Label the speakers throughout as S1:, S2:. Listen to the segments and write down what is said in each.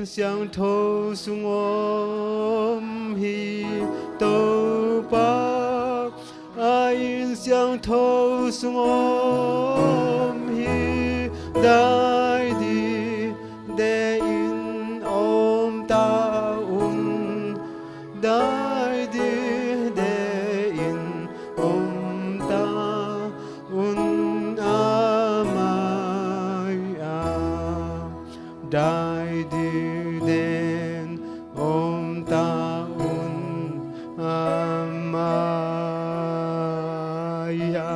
S1: 相投送我皮都把爱因相投送我皮带的的因om ta un带的的因om ta un amayaได้ดีเด่นองค์ตาอุนอามายา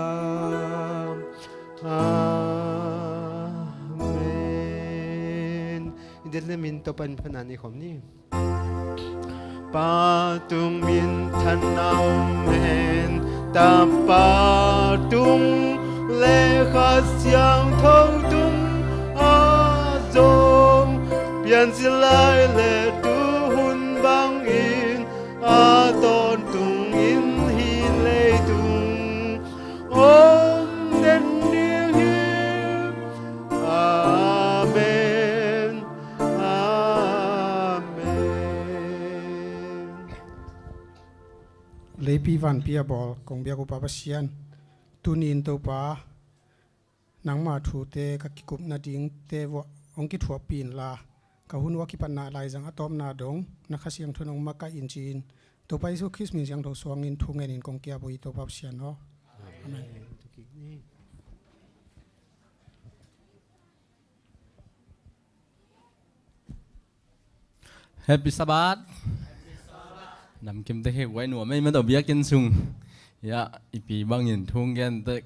S1: อาเมนอินเดลมินตปันพนันอีกคนนี้ปาตุงมินทันเอาเมนตาปาตุงเลขาเสียงเท่าตุงอาจงเปลี่ยนสิลายและดูหุ่นบางอินอาตอนตุงอินหินเลยตุงโอมเด่นเดียงฮิอาเมนอาเมน
S2: เลยปีวันปีบอลกงเบียกุปปะเชียนตุนินตัวปานังมาถูเตกกิกุปนาดิงเตวองกิถัวปีนลากะหุนวกิปันนาลายจังอะตอมนาดงนักเสียงทุนองมากะอินจีนตัวไปสุคริสต์มีเสียงตัวสวงอินทุงเงินกงเกียบุยตัวปับเชียนเนาะอาเมน
S3: Happy Sabbath. Nằm kim tê hệ quay nùa mấy mấy tàu biết kiên sung. Ya, ipi bang nhìn thung kiên tê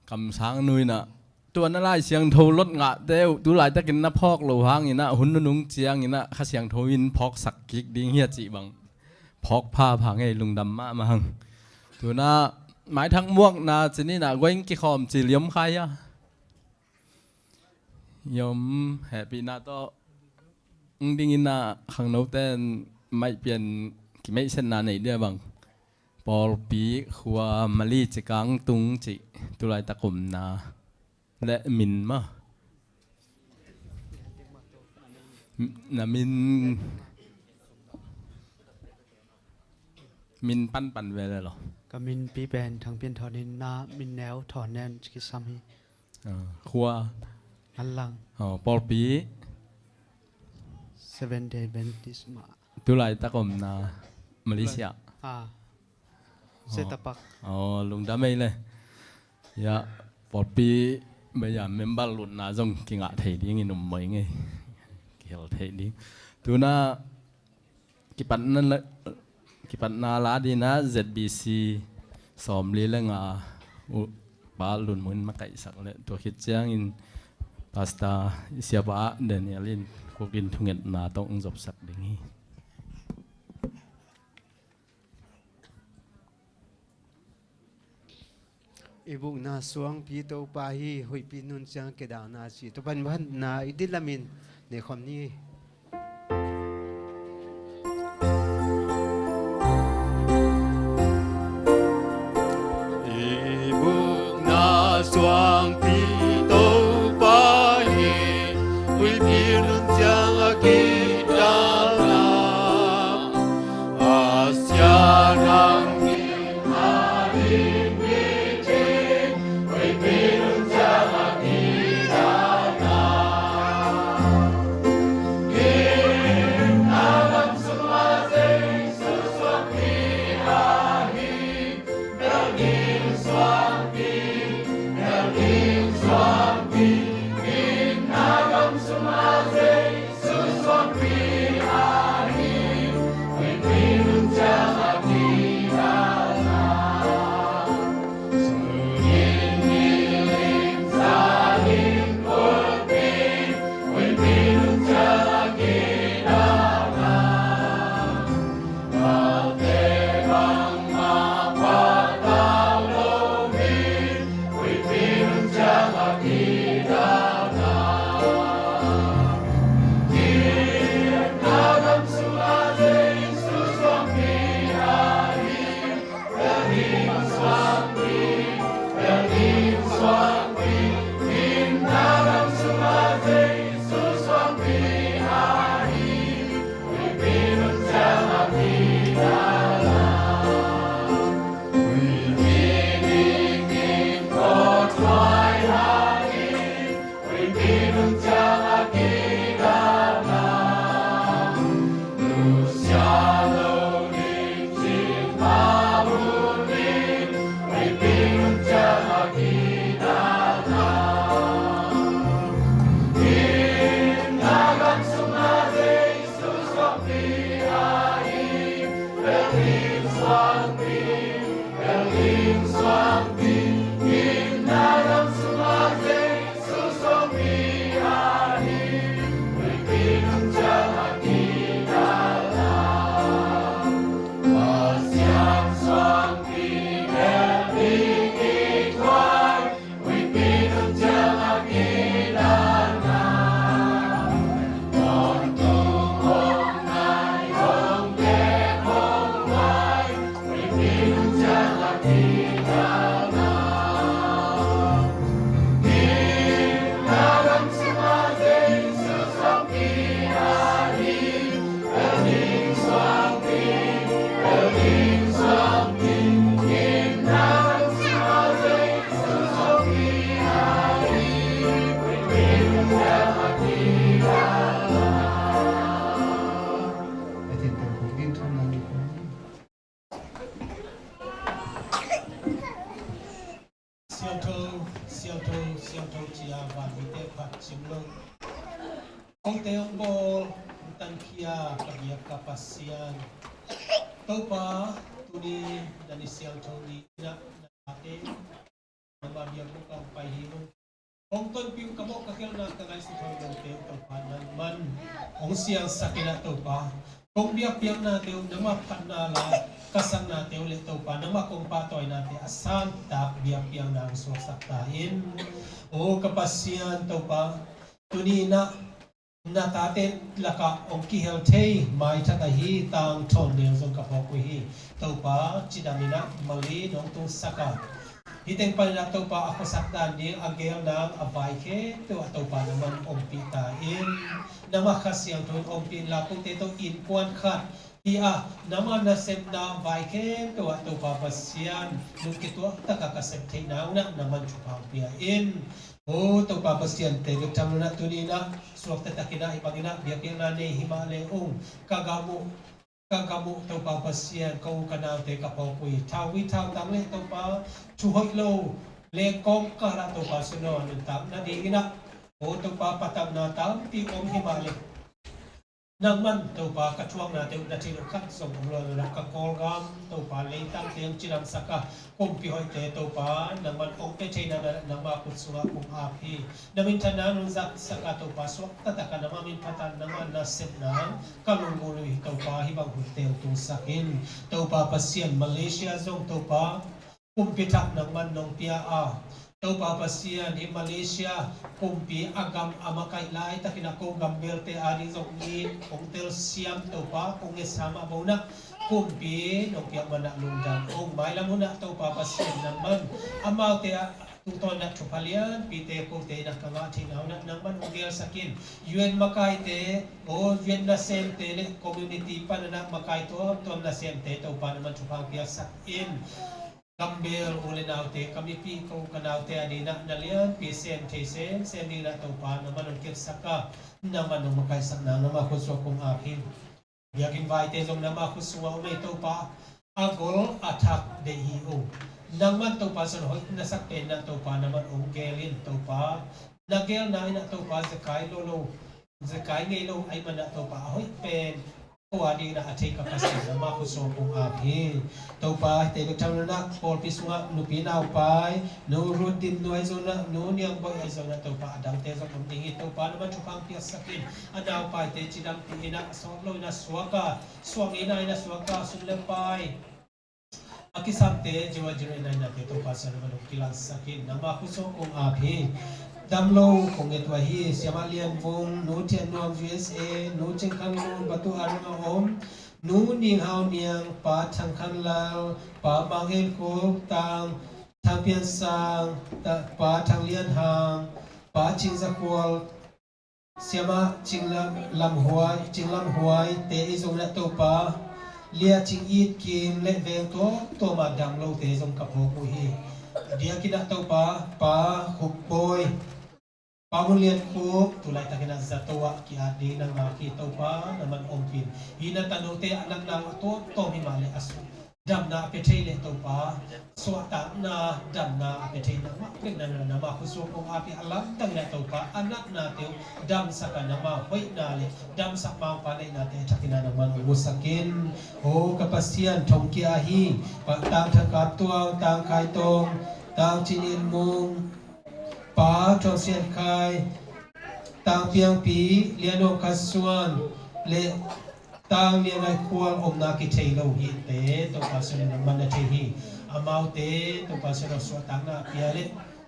S3: cầm sáng nuôi nè. Tuần nó lại xiang thâu lót ngã têu. Tu lại ta kiên na phok lầu hang ina hun nó nung chiang ina khá xiang thâu in phok sạc kích đi hiệt chị bằng phok pa phang ngay lùng đầm mã mà hằng. Tu na mái thăng muốc na chỉ ní na quanh cái khom chỉ liếm khai á. Yom happy na to. Đi na hàng nấu tên máy biển cái máy sen này đi bằng Paul Pi khua Mali chỉ căng tung chỉ tu lại ta cùng na lẽ mình mà là mình pan về rồi
S4: ก็มินปีแบนทางเปลี่ยนถอนนินนามินแนวถอนแนนกิซัมฮี
S3: khua
S4: อันลัง
S3: Paul Pi
S4: 7 day Adventist มา
S3: tu lại ta cùng na Malaysia
S4: เซตปัก
S3: lùng đam mê này ya Paul Pi bây giờ member luận na dòng kinh ngạ thầy đi nghe nằm mấy nghe kiểu thầy đi tu na cái bạn na lá đi na ZBC xóm lý là ngà ba luận muốn mắc cái sắc lệ tu khít trang in pasta siapa Danielin cuộc in thu nhận na tông dọc sắc đi nghe
S1: ibu na suang pi to pa hi hui pi nun chang ke da na si to pan ban na idilamin ne khom ni ibu na suang pi to pa hi hui pi nun chang ke da na asya nang ไอ้ที่ตัวของยิ่งทุนนั้นนี่ผม
S5: siêu thâu chia và bị tê phạt chim lông ông tê ông bol tan kia kabia kapasian tau pa tuni dani siêu thâu ni na ate nama dia bukan pai himu ông ton piu kabok kakel na kangai si thâu dong teu tau pa nan man ông siang sakina tau pa kong biak piang na teu nama phan na la kasang na teu le tau pa nama kong pa toy na te asan tak biak piang na ang suak saktain o kapasian tau pa tuni na tate laka ong ki hel thei mai thaka hi tang thon ne zong ka pho ku hi tau pa chidamina mali nong tung saka hiteng pa na tau pa ako sakdan ni agel na avai ke tu tau pa naman ong pi ta in nama khasyang thon ong pi la ku te to in kwan khat ia nama na sem na vai ke tu tau pa pasian nung ki tu taka ka sem thei na naman chupang pia in o tau pa pasian te duk tam na tu ni na suak ta takina ipagina biak na ne himale ong kagamu tau pa pasian kau kanal te ka pau pui thawi thau tam le tau pa chu hoi lo le kong ka ra tau pa suno an tam na di ina o tau pa patam na tam pi ong himale nang man tau pa ka chuang na te na thil khat som lo na ka kol gam tau pa le tam te chiram saka kom pi hoi te tau pa nang man ong te theina na ma put suwa kum a phi namin thana nun zak saka tau pa swak ta ta ka na min phatan na man na set na ka lung mo lui tau pa hi bang hut teu tu sakin tau pa pasian Malaysia zong tau pa kum pi thak nang man nong pia a tau pa pasian hi Malaysia kumpi agam amakai lai takina ko gambel te ari zok ni ong tel siam tau pa ong esama bona kumpi nong pia mana lungdam ong mai lam huna tau pa pasian naman amau te tuton na chupalian pite ko te na kanga thinaw na naman ongel sakin UN makai te o UN na sem te le community pa na makai to tom na sem te tau pa naman chupang pia sakin Gambel ulinaw te kami pi ko kanaw te adina nalian pi sem te sem ni na tau pa naman ang kirsaka naman ang makaisak na nama kuswa kong akin yakin vai te zong nama kuswa umay tau pa agol attack de hiyo naman tau pa sa hoy nasak pe na tau pa naman ang gelin tau pa nagel na ina tau pa zakai lolo zakai ngelo ay man na tau pa hoy pen wadi na atay kapasya na makusong kong akin tau pa te bektam na pol pisunga nupinaw pay no rudin no ay zona no niyang boy ay zona tau pa adang te sa kumtingi tau pa naman chupang piyak sakin anaw pay te chidang tina soklo na swaka swang ina ina swaka sunlepay akisante jiwa jiwa ina ina te tau pa sa naman kilang sakin na makusong kong akin damlo kong etwa hi siamalian vong no tian nuam USA no chengkang nun batu arunga om nu ning hao niang pa changkang lao pa manghen ko tang thang pian sang ta pa thang lian hang pa ching zakwal siama lam huai te izong na to pa lia ching it kim le veng to ma damlo te zong kapo ku hi dia kina to pa khuk boy Pamulian ko tulay takina zatowa ki adi nang makita pa naman ompin hina tanote anak na to himale asu dam na petay le to pa swata na dam na petay na makpig na nama kuso kong api alam tang na to pa anak na teo dam sa kanama hoy na le dam sa pang palay na te takina naman umusakin o kapasian tong ki ahi tang katuang tang kaitong tang chinin mong pa trong sian khai tang piang pi liano kasuan le tang lian ai kuang om na ki thei lo hi te to pa sen na man na thei hi amau te to pa sen so tang na pia le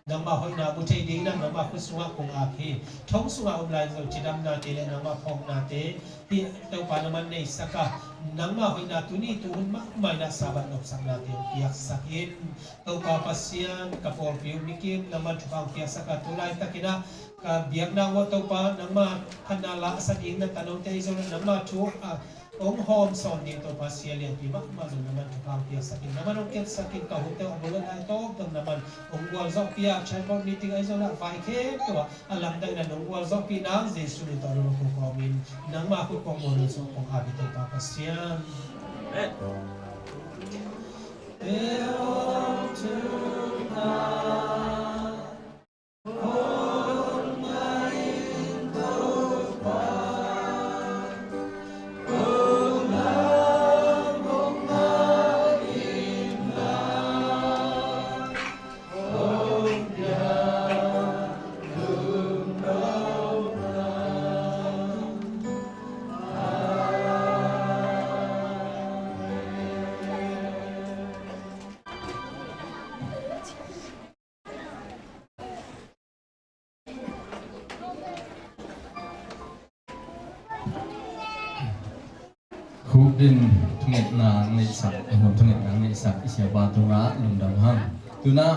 S5: nama hoi na bu thei ding na nama khu sunga kong a phi thong sunga om lai zo chidam na te le nama phong na te pi to pa na man nei saka nama hoi na tu ni tu ma mai na sabat nok sak na te piak sakin to pa pasian ka por piu mikim nama thupang piak saka tu lai takina ka biak na wa to pa nama hanala sa ding na tanong te zo nama thu องหอมสอนนี่ตัวภาษาเลียนปีมักมาจนน้ำมันทุกคราวเปียสักินน้ำมันองเก็บสักินกับหุ่นเตอองบุลไอโต้ตรงน้ำมันองวัวจอกเปียใช้บอลมีติงไอโซล่าไฟเข้มตัวอันลำดังนั้นองวัวจอกปีน้ำเจสุนิตอรุคุกอมินนังมาคุกองบุลสุกองอาบิเตปาปัสยามเอโอทูนา
S3: khu din thu nghệ na ngay sạc anh hùng thu nghệ na ngay sạc isia ba tu ngã lùng đầm hang tu na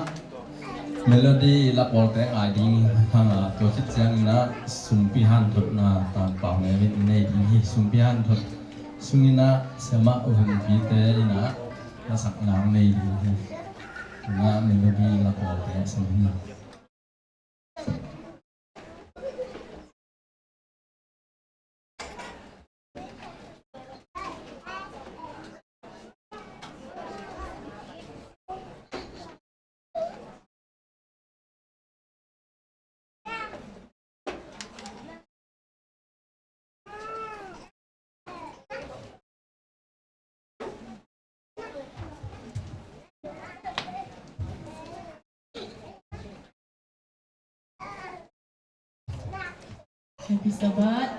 S3: melody la bol te ai ding hang a to chit chang na sumpi han thot na ta pa nge vin nei ding hi sumpi han thot sungina sama uhum pi te ina na sak nang nei ding hi tu na melody la bol te sam hi
S6: Happy Sabat.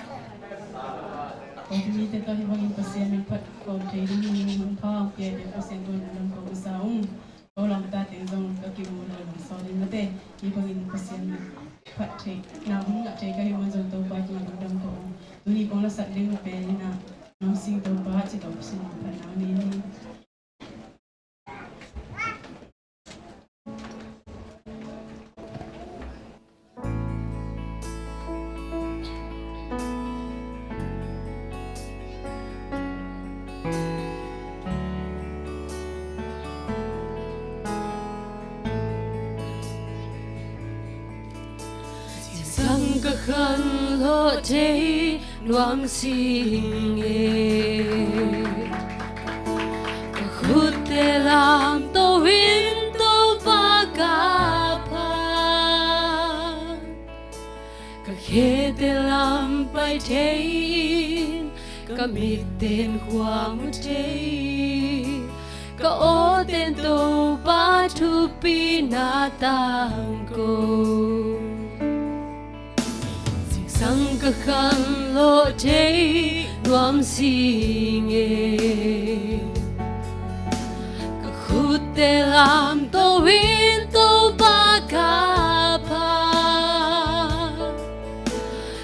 S6: Kami tetap bagi pasien empat kau jadi ni mumpah dia pasien tu dalam kau saung. Kau lambat tengok kaki mula besar ni mate. Kita bagi pasien empat cek. Namun tak cek kaya macam tu bagi dalam kau. Tu ni kau nak sadeng apa ni nak. Nasi tu bah cik tu pasien empat nama ni.
S7: Ka khan lo te nuang sing e ka khut te lam to win to ba ka pa ka khe te lam pai te ka mit ten huang te ka o ten to ba tu pi na tang ko sang ka khan lo te nuam sing e ka khut te lam to win to ba ka pa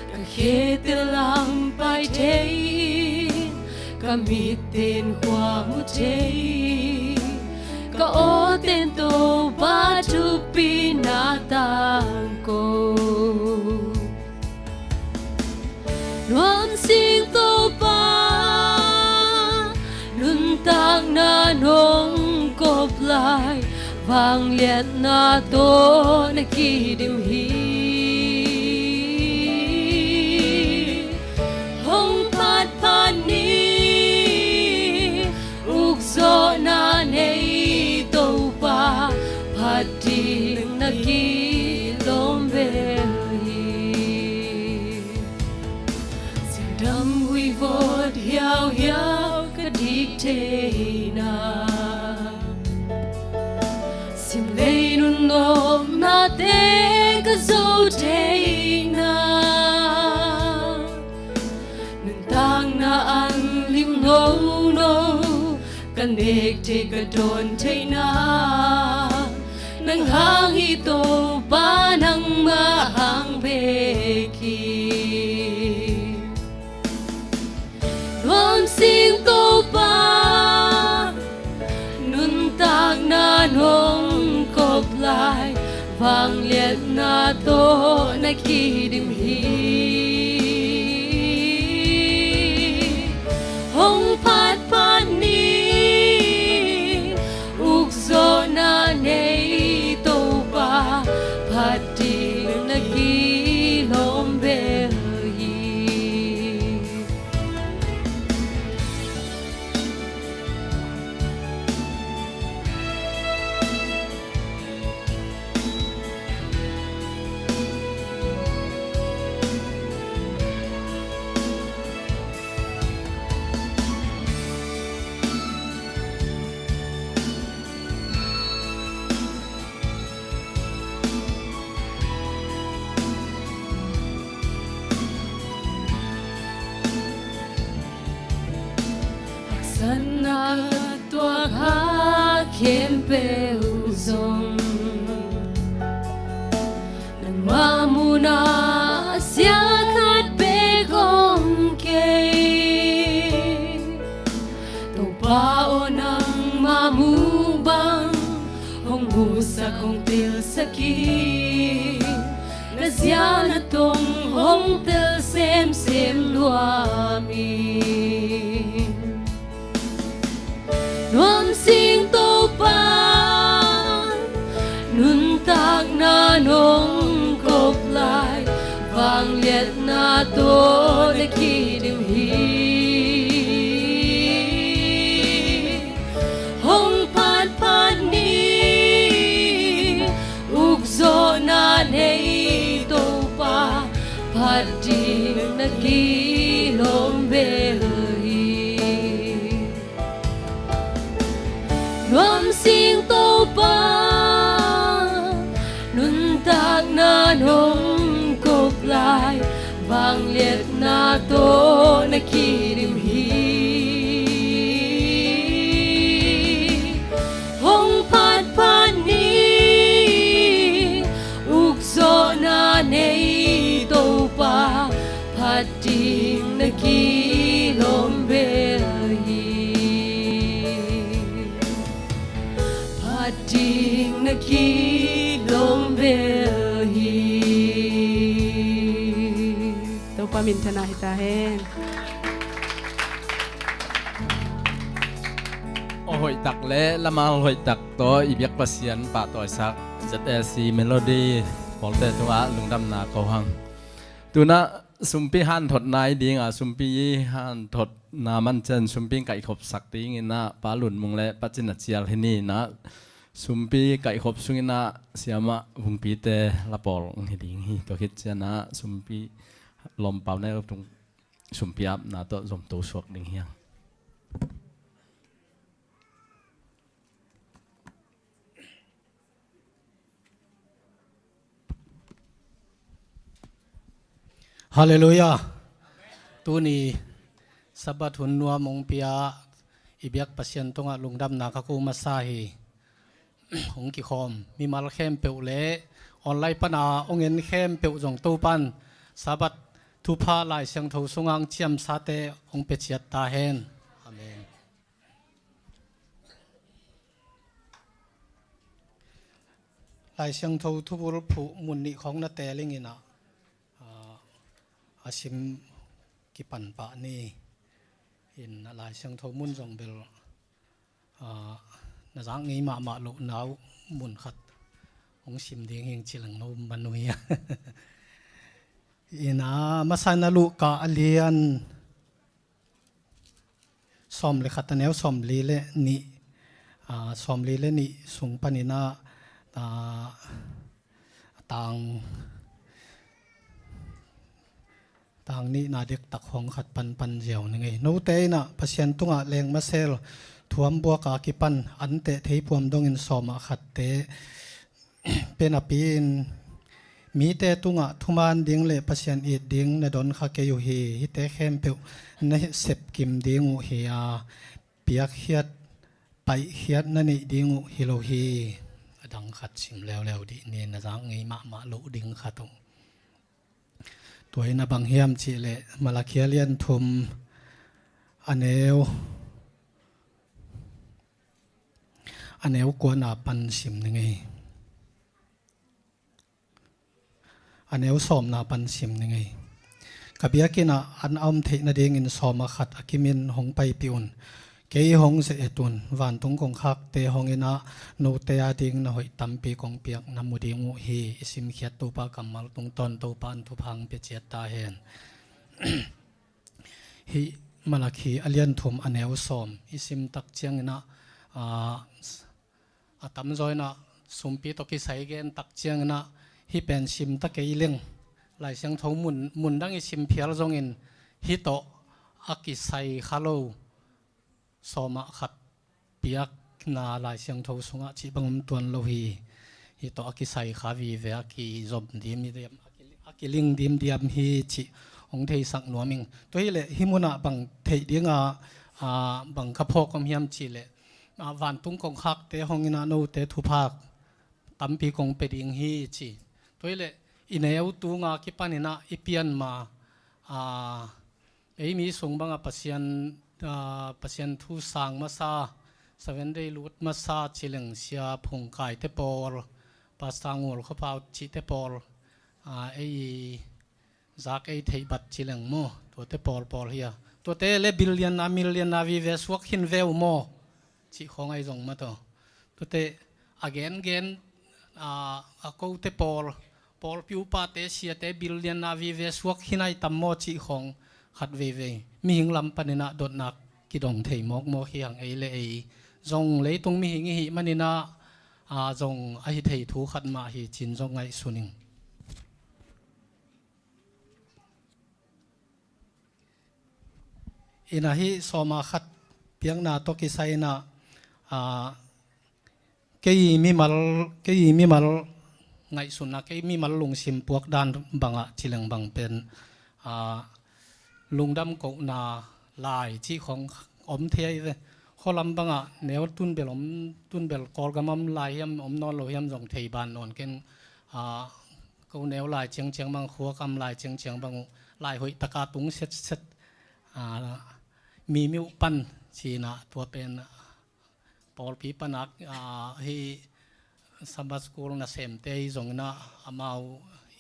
S7: ka khe te lam pai te ka mit ten hua mu te ka o ten to ba tu pi na tang ko Nuam sing to pa nun tak na nong kop lai vang liet na to na kidim hi hong pat pan ni uk zo na nei to pa pat ding na ki lom vel Dam we vod hiao hiao ka dik te na Sim lei nun nom na te ka zo te na Nun tang na an lim no no Ka nek te ka don te na Nang hang ito ba nang mahang beki Nuam sing to pa nun tak na nong kop lai vang liet na to na kidim hi hong สันนาตัวหาเข้มเปลวทรงนังมามูนาเสียขัดเปกงเกตัวป้าโอนังมามูบังหงหูสักหงติลสกีna tong hong tel sem luami nuam sing to pa nun tak na nong kop lai vang liet na to de ki dim hi hong pat ni uk zo na nei Pati nagilom belhi Nuam sing to pa Nun tak na nong kop lai Vang liet na to nakirim hi Hong pat ni Uk so na nei pa pating nagilom belhi pating nagilom belhi
S6: to paminthana hita hen
S3: hoi tak le lamal hoi tak to ibyak pasian pa toy sak ZSC melody polte tua lungdam na ko hang tuna sumpi han thot nai ding a sumpi han thot na man chen sumpi kai khop sak ting ina palun mung le pachin chial hini na sumpi kai khop sungina siama hungpi te lapol hiding hi to hit chana sumpi lom pau ne tung sumpi ap na to zom to sok ding hiang
S8: Hallelujah. Tuni sabat hunwa mong pia ibyak pasien tonga lungdam nakaku masahi hong ki khom mi mal khem peule online pana ongen khem peu jong to pan sabat thu pha lai sang tho sungang chiam sate ong pe chiat ta hen amen lai sang tho thu bul phu mun ni khong na te lingina asim kipan pa ni in lai sang tho mun jong bel na jang ngi ma lo nau mun khat ong sim ding hing chilang no manuya ina masana lu ka alian som le khataneu som li le ni som li le ni sung panina tang ni na dek tak hong khat pan jiao ni ngai no te na pasien tunga leng ma sel thuam bua ka ki pan an te thei puam dong in soma khat te pena pin mi te tunga thuman ding le pasien i ding na don kha ke yu hi hi te khem pe na sep kim ding u hi a piak hiat pai hiat na ni ding u hi lo hi adang khat sim lew di ni na jang ngai ma lo ding khatongตัวนับางเฮียมจีเลมาลาเคียเลียนทุมอันเอวกวนอาปันสิมนึงไงอันเอวสอมนาปันสิมนึงไงกับยากินะอันอมเทนเดงินสอมขัดอากิมินหงไปปิอุนเกยหงเสอตุนวันตงกงคักเตหงอินะโนเตอาดิงนะหอยตัมปีกงเปียกนามุดิงูฮีอิสิมเขียดตูปากำมัลตงตอนตูปันทุพังเปียเจียตาเฮนฮีมาลาคีอเลียนทุมอันเอวสอมอิสิมตักเจียงนะตัมจอยนะสุมปีตกิไซเกนตักเจียงนะฮีเป็นสิมตักเกยเลี้ยงหลายเสียงทงมุนดังอิสิมเพียรจงอินฮิโตอากิไซคาโลสมาขัดเปียกนาลายเสียงทศงะจีบังมตวนโลหีฮิโตอากิไซขาวีเวอากิจบดีมเดียมอากิลิงดีมฮีจีองเทสักหนัวมิงตัวนี้แหละฮิมุนะบังเทเดียง บังคับพอกำยำจีเลวันตุงกงคักเตะห้องอินาโนเตะทุพักตั้มปีกงเป็ดอิงฮีจีตัวเลอินเอวตุงาคิปันินะอิปียนมามีส่งบางปัสยันทุสังมาซาสเวนเดลุดมาซาจิเลงเสียพงไก่เตปอลปัสสังวลเขาเผาจิเตปอลจากเทบัตจิเลงโมตัวเตปอลเฮียตัวเตเลบิลเลียนนามิลเลียนนาวิเวสวกหินเวลโมจิของจงมาตัวเตagain กูเตปอลพิวปาเตเสียเตบิลเลียนนาวิเวสวกหินไอตัมโมจิของขัดเวมีหิงลำปนินะโดดนักกิดองเทมอกโมเฮียงเลยจงเลยตรงมีหิงหิมันนินะจงไอเทถูขัดมาหิจินจงไงสุนิงอินาฮิสมาขัดเพียงนาตกิไซนะเกยมีมัลไงสุนักเกยมีมัลลงสิมพวกด้านบังอะจิเลงบังเป็นลุงดำกนาลายที่ของอมเทียเลยข้อลำบังอ่ะเนื้อตุนเบลกอลกำมลายยำอมนอนโลยำส่งเทียบานนอนกันกูเนื้อลายเชียงบางขัวกำลายเชียงบางลายหอยตะกาตุงเซ็ตมีมิวปันชีนะตัวเป็นปอลปีปนักที่สัมบัสกูลน่ะเสมเตยส่งนะอามา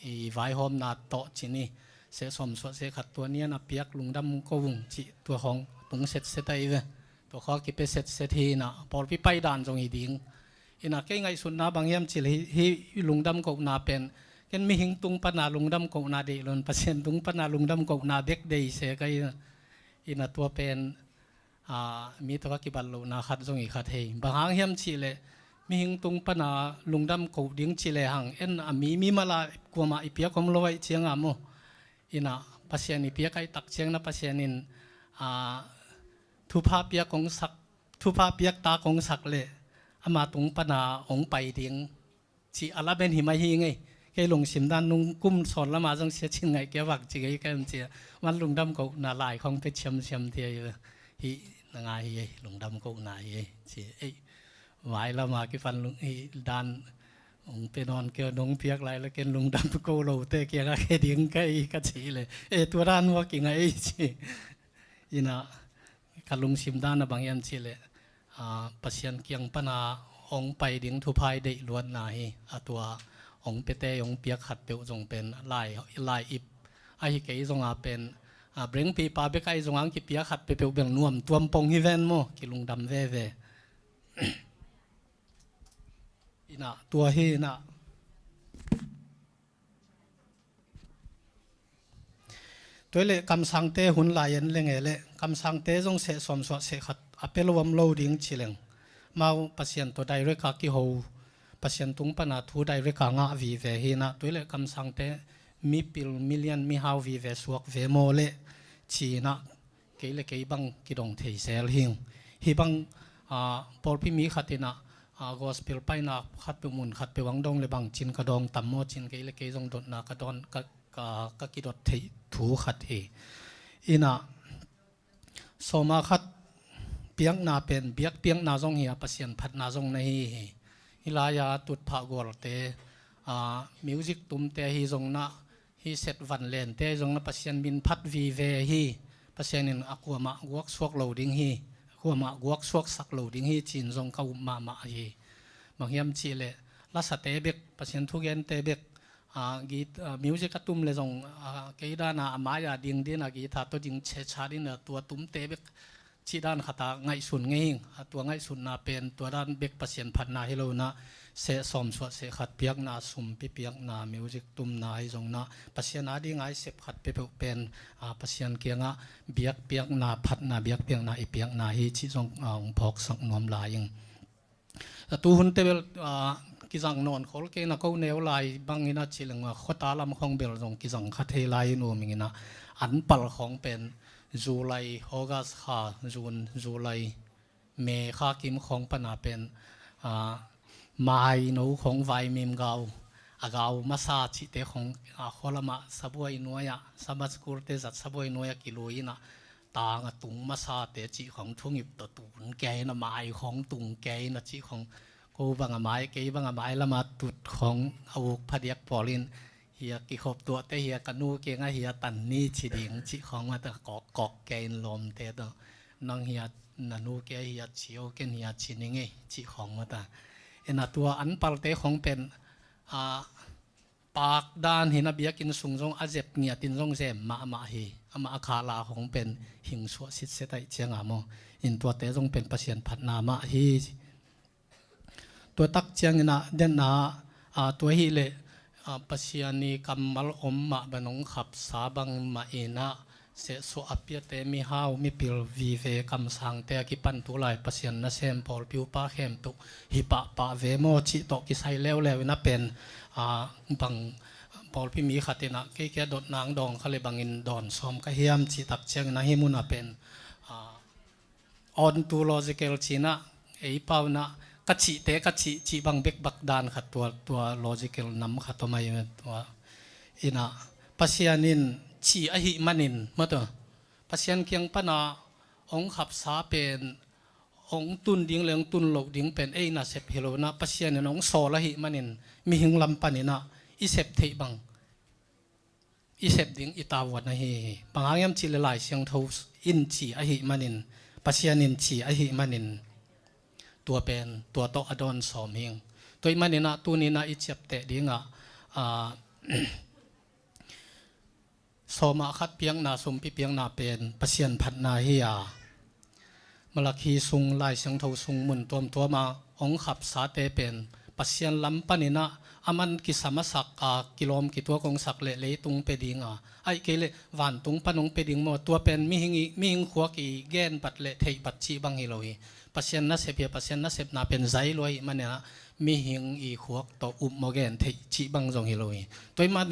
S8: อีไวโฮมนาโตจีนี่เสสมสวดเสขัดตัวนี้นะเปียกลุงดำก็วุ่งจีตัวของตุงเซ็ตไอเวตัวข้อกิเปเซ็ตทีนะพอพี่ไปด่านจงอีดิ่งอินักไงสุดนะบางยามจิลฮีลุงดำก็นาเป็นกันมีหิงตุงปนาลุงดำก็นาเดลนเปอร์เซ็นต์ตุงปนาลุงดำก็นาเด็กเดย์เสกไออินักตัวเป็นมีตัวกิบัลลูนาขัดจงอีขัดเฮบางยามจิเลมีหิงตุงปนาลุงดำก็ดิ่งจิเลหังเอ็นมีมาลากลัวมาอีเปียกความรวยเชียงอาโมอินะปัสยานิเปียกไอตักเชียงนะปัสยานินทุพาเปียกของสักทุพาเปียกตาของสักเลยอามาตุงปนาองไปเดียงจีอาลาเบนหิมาฮีไงแกลงสิมด้านนุ่งกุ้มสอนละมาจังเสียชิงไงแกวักจีไงแกมันเจียวันลุงดำก็นาลายของเพชรเชียมเทียฮีนางายฮีลุงดำก็นาฮีจีไว้ละมากี่ฟันลุงฮีด้านองไปนอนเกี่ยวดงเปียกไรแล้วเกณฑ์ลุงดำโกโลเตะเกี่ยกแค่ดิ้งก็อีกชีเลยตัวด้านว่ากิ่งไงชีอินะคันลุงชิมด้านนะบางยันชีเลยปัสยันเกียงปนาองไปดิ้งทุพายได้ล้วนนายตัวองเปเตองเปียกขัดเปียวจงเป็นลายอิบไอ้เกยจงเป็นเบรงปีปาเบกไอจงอังกิเปียกขัดเปียวเบียงนวมตัวปงฮิเวนโมกิลุงดำเว่อินะตัวเฮนะตัวเล่คำสั่งเตะหุ่นลายเลงเล่คำสั่งเตะจงเสสมสวดเสขัดอเปลวมโลดิ้งชิเลงมาปัสยันตัวใดเรกากิโฮปัสยันตุงปนาทูใดเรกางาวีเวเฮนะตัวเล่คำสั่งเตะมีปิลมิเลียนมีฮาววีเวสวกเวโมเล่ชีนะเกยเล่เกยบังกิดงเทเซลหิงฮิบังปอลพิมีขัดนะกอสเปลไปนักขัดเปมุนขัดเปวังดงเลยบังจินกระดองตัมโมจินเกยเลเกยจงดดนักกระดอนก็กิดเทถูขัดเฮอินะสมาขัดเปียงนาเป็นเปียกเปียงนาจงเฮียปัสยันพัดนาจงในฮิลายาตุดผากอลเตมิวสิกตุมเตฮีจงนะฮีเซตวันเลนเตจงนะปัสยันบินพัดวีเวฮีปัสยันินอักวมากวกสวกโหลดิ้งฮีขัวมากวกสวกสักโหลดิ้งฮีจีนจงเขามาฮีบางยามชีเลลัสเตเบกปัสยันทุกยันเตเบกกีมิวสิกตุ้มเลยจงเกยดานาอามายาดิ้งดีนะกีตาตัวดิ้งเชชาดินะตัวตุ้มเตเบกชีด้านขตาไงสุนไงตัวไงสุนนาเป็นตัวด้านเบกปัสยันพันนาฮิโลนะเสสมสวดเสขัดเปียกนาสุมปีเปียกนามิวสิกตุ้มนาจงนะปัสยันนาดีไงเสพขัดเปียกเป็นปัสยันเกียงะเบียกเปียกนาพัดนาเบียกเปียกนาอีเปียกนาฮิชิจงพอกสังนวมลายยังตัวหุ่นเตเบลกิจังนอนขอลเกนะเขาเนวลายบางอินะชิลงขตาลำของเบลจงกิจังขัดเฮลายนูมิงนะอันปัลของเป็นจูไลออกัสข้าจูไลเมข้ากิมของปนาเป็นไม้หนูของไวมิมเกาอากามาซาชิเตของขอละมาสบวยนัวยะสบัสกุลเตจัดสบวยนัวยกิโลยินะต ตางตุงมาซาเตจิของทุ่งอิบตตุนแกนะไม้ของตุงแกนะจิของกูบางไม้แกบางไม้ละมาตุดของเอาพเดียกปอลินเฮียกิขบตัวแต่เฮียกันนูเกงเฮียตันนี่ชิดิงจิของมาแต่กอกแกนลมเตตน้องเฮียนันูเกเฮียเชียวเกนเฮียชินิงจิของมาแต่เอ็นตัวอันปัลเตของเป็นปากด้านหินเบียกินสุงจงอาเจ็บเงียตินจงเซมมาฮีมาอาคาลาของเป็นหิงสวสิทธิ์เสด็จเชียงอามออินตัวเตจงเป็นประเสียนพัดนามาฮีตัวตักเชียงนะเด่นนาตัวฮีเลประเสียนีกำมัลอมมาบันงขับสาบังมาเอนะเสสอภิเตมีฮาวมีปิลวีเวกำสังเตกิปันตุไลประเสียนนะเซมพอลปิวปาเข้มตุฮิปะปะเวโมจิโตกิไซเลวเลวนะเป็นบังพอลพิมีขัดนะแก่ดดนางดองเขาเลยบังอินดอนซอมก็เฮียมจิตักเชียงนะฮิมุนะเป็นออนตูโลจิเกลจีนะไอเปานะกัจจิเตกัจจิจีบังเบกบักดานขัดตัวโลจิเกลนำขัดตัวไม่ตัวอินะปัสยานินชีอหิมันินมาตัวปัสยันเกียงปนาองขับสาเป็นองตุนดิ้งเหลืองตุนหลกดิ้งเป็นเอน่าเสพเฮโลนะปัสยันเนี่ยองโซละหิมันินมีหิงลำปานินะอิเสพเทบังอิเสพดิ้งอิตาวัดนะเฮบางอย่างจิเลไลเสียงทูอินชีอหิมันินปัสยันินชีอหิมันินตัวเป็นตัวโตอดอนสอมเฮงตัวมันนินะตัวนี้นะอิเสพเตดิ้งสมาคัดเพียงนาสมพิเพียงนาเป็นประเสียนพัดนาเฮียมลคีสุงลายเสียงเท่าสุงมุนตัวมาองขับสาเตเป็นประเสียนลำปนินะอามันกิสามสักกิโลมกิตัวกงสักเละตุงเปดิงไอเกเลวันตุงปนงเปดิงหมดตัวเป็นมิหิงขวกีแกนปัดเละเทปัดชีบังฮิโลยประเสียนนัสเซเปียประเสียนนัสเซปนาเป็นใจลอยมันเนี่ยมีหิงอีขวกต่ออุบโมเกนเทจิบังจงฮิโลยตัวมัน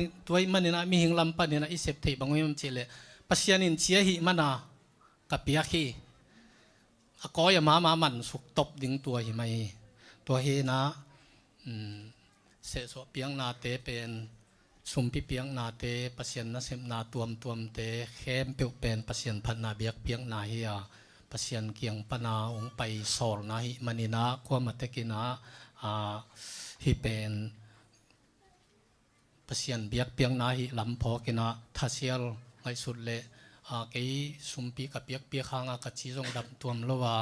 S8: เนี่ยมีหิงลำปนินะอิเสพเทบังวิมจิเลประเสียนินเชียหิมันกับเปียคีก็อย่ามามันสุกตบดิ้งตัวหิไม่ตัวเฮนะเสสเปียงนาเตเป็นสุมพิเปียงนาเตปัสยันนาเสมนาตัวมเตเข้มเปียวเป็นปัสยันพันนาเบียกเปียงนาเฮียปัสยันเกียงปนาองไปสอลนาหิมันินะความมัตกินะฮิเป็นปัสยันเบียกเปียงนาหิลำพอกินะทัศเซียลไงสุดเลยกีสุมพิกับเปียกหางกัจจิจงดับตัวมละว่า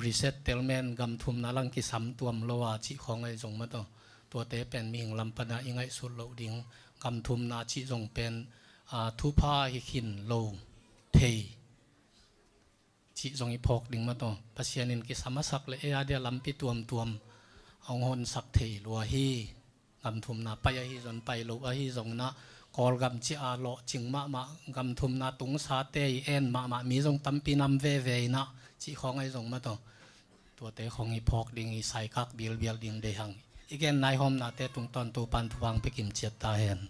S8: รีเซ็ตเตลแมนกำทุมนาลังกิสัมตัวมโลวาจิของไอจงมาตัวเตเป็นมีหิงลำปนาอิงไอสุดโลดิงกำทุมนาจิจงเป็นทุพาหิขินโลเทจิจงอิพกดิงมาตัวปัสยานินกิสัมสักเลเอเดียลำปิตัวมองหนสักเทลัวฮีกำทุมนาไปฮีจนไปโลวฮีจงนะกอลกำจิอาโลจิงมากำทุมนาตุงสาเตยเอ็นมามีจงตั้มปีนำเวนะจีของไอ้จงมาตัวเตะของอีพอกดิ่งอีไซคักเบียลดิ่งเดหังอีกแกนนายหอมนาเตะตุงตอนตัวปันทุวังไปกินเจียตาเห็น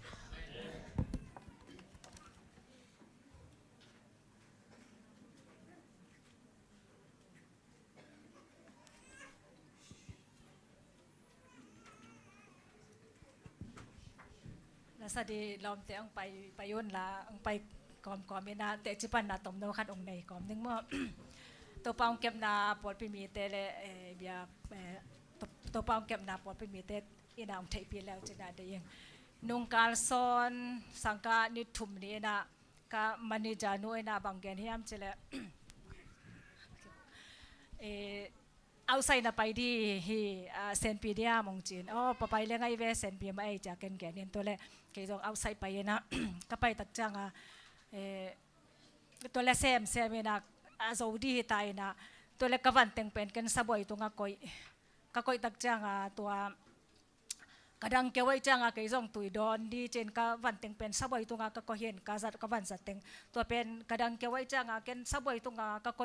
S9: สวัสดีลอมเตะองไปย่นละองไปกอมเมนาเตะจิปันนาตมโนคัดองในกอมนึงเมื่อตัวปองเก็บนาปอดไปมีเตะเลยเบียตัวปองเก็บนาปอดไปมีเตะอีนาองเทปีแล้วจะได้ยังนุ่งการซอนสังกานิทุมนี่นะกามันนิจานุเอนาบางแกนที่ยามเจเลยเอาใส่นาไปดีฮีเซนปีเดียมองจีนไปเลี้ยงไอเวเซนปีมาไอจากแกนเนี่ยตัวเล่เกี่ยวกับเอาใส่ไปนะก็ไปตักจังตัวเล่เซมนะโซดีตายนะตัวเล่กวันเต็งเป็นกันสบายตัวก็ตักจังตัวกระดังเกี่ยวไว้จังเกี่ยวกับตุยดอนดีเจนกวันเต็งเป็นสบายตัวก็เห็นกษัตริย์กวันสัตเต็งตัวเป็นกระดังเกี่ยวไว้จังกันสบายตัวก็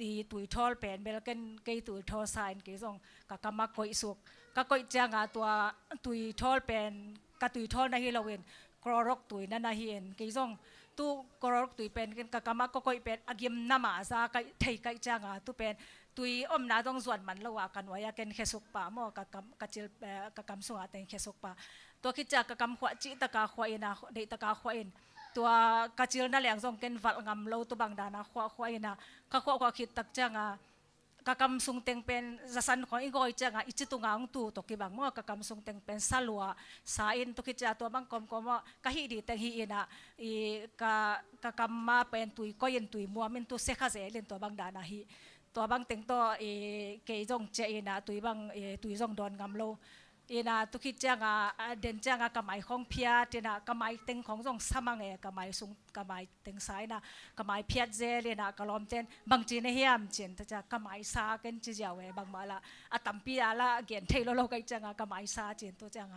S9: ดีตุยทอลเป็นเบลกันเกยตุยทอลไซน์เกยส่งกับกำมักกอยสุกก็กอยจังตัวตุยทอลเป็นกับตุยทอลนาฮิลาเวนกรอรกตุยนั่นนาฮิเอ็นเกยส่งตู้กรอรกตุยเป็นกันกับกำมักก็กอยเป็นอากิมน้ำมาซาไกไทยไกจังตู้เป็นตุยอมนาต้องส่วนมันละว่ากันไว้กันแค่สุกป่าหม้อกับจิลกับกำสุงอาแต่แค่สุกป่าตัวคิดจากกับกำขวาจิตะกาขวาอินะเดตะกาขวาอิน ตัวกระจิลนั่นแหละส่งเกินวัดงำเราตัวบางดานะขวาขวานะข้าขวาคิดตักจังกะกำสุงเต็งเป็นจะสันของอีกอยจังอิจิตุงางตูตกิบางมั่วกะกำสุงเต็งเป็นสลัวสาอินตุกิจตัวบางกอมก็ว่ากะฮิดีเต็งฮีนะอีกะกำมาเป็นตุยก็ยันตุยมัวมันตุเสกเสเลนตัวบางดานะฮีตัวบางเต็งตัวเกยจงเจนะตุยบางตุยจงดอนงำโลนะตุกิจังเดินจังกะไมของเพียเจนะกะไมเต็งของจงสมังกะไมสุงกะไมเต็งสายนะกะไมเพียเจเลนะกะลอมเจนบางจีนเฮียมเจนแต่จะกะไมซากันจีเจ้าบางมาละตัมปีละเกียนเทโลโลกจังกะไมซาเจนตัวจัง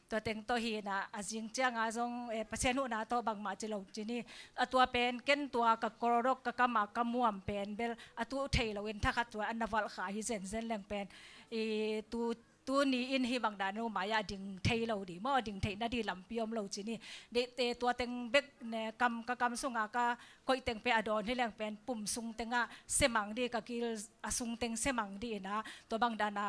S9: ตัวเต็งตัวฮีนะจิงจังจงเปเซนุนะตัวบางมาจิโลจีนี่ตัวเป็นเกินตัวกะกรดกกะมากะม่วมเป็นเบลตัวเทโลเวนทักตัวอันนวัลขาฮิเซนเซนแรงเป็นตัวนี้อินฮีบางดานุมายาดิ่งเทเราดีมั่วดิ่งเทน่าดีลำพิยมเราจีนี่เดตัวเต็งเบกเนี่ยกำสุงก็คอยเต็งไปอดอนที่แรงเป็นปุ่มสุงเต็งเสมังดีกับกิลสุงเต็งเสมังดีนะตัวบางดานา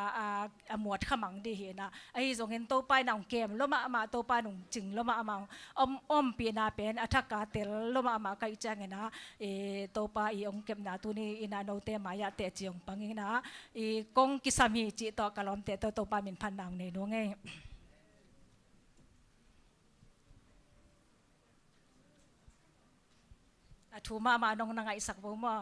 S9: หมวดขมังดีเห็นนะไอ้ส่งเห็นโตไปหนังเกมล้มมาโตไปหนุ่มจึงล้มมาอ้อมปีนาเป็นอัฐกาเตลล้มมาไกจังนะโตไปองเก็บนาตัวนี้อินาโนเตมายาเตจิองปังนะกงกิสามีจิตอกะลอมเตโตปามินพันนางในนู้งไงถูมามานงนางไอสักบ่มา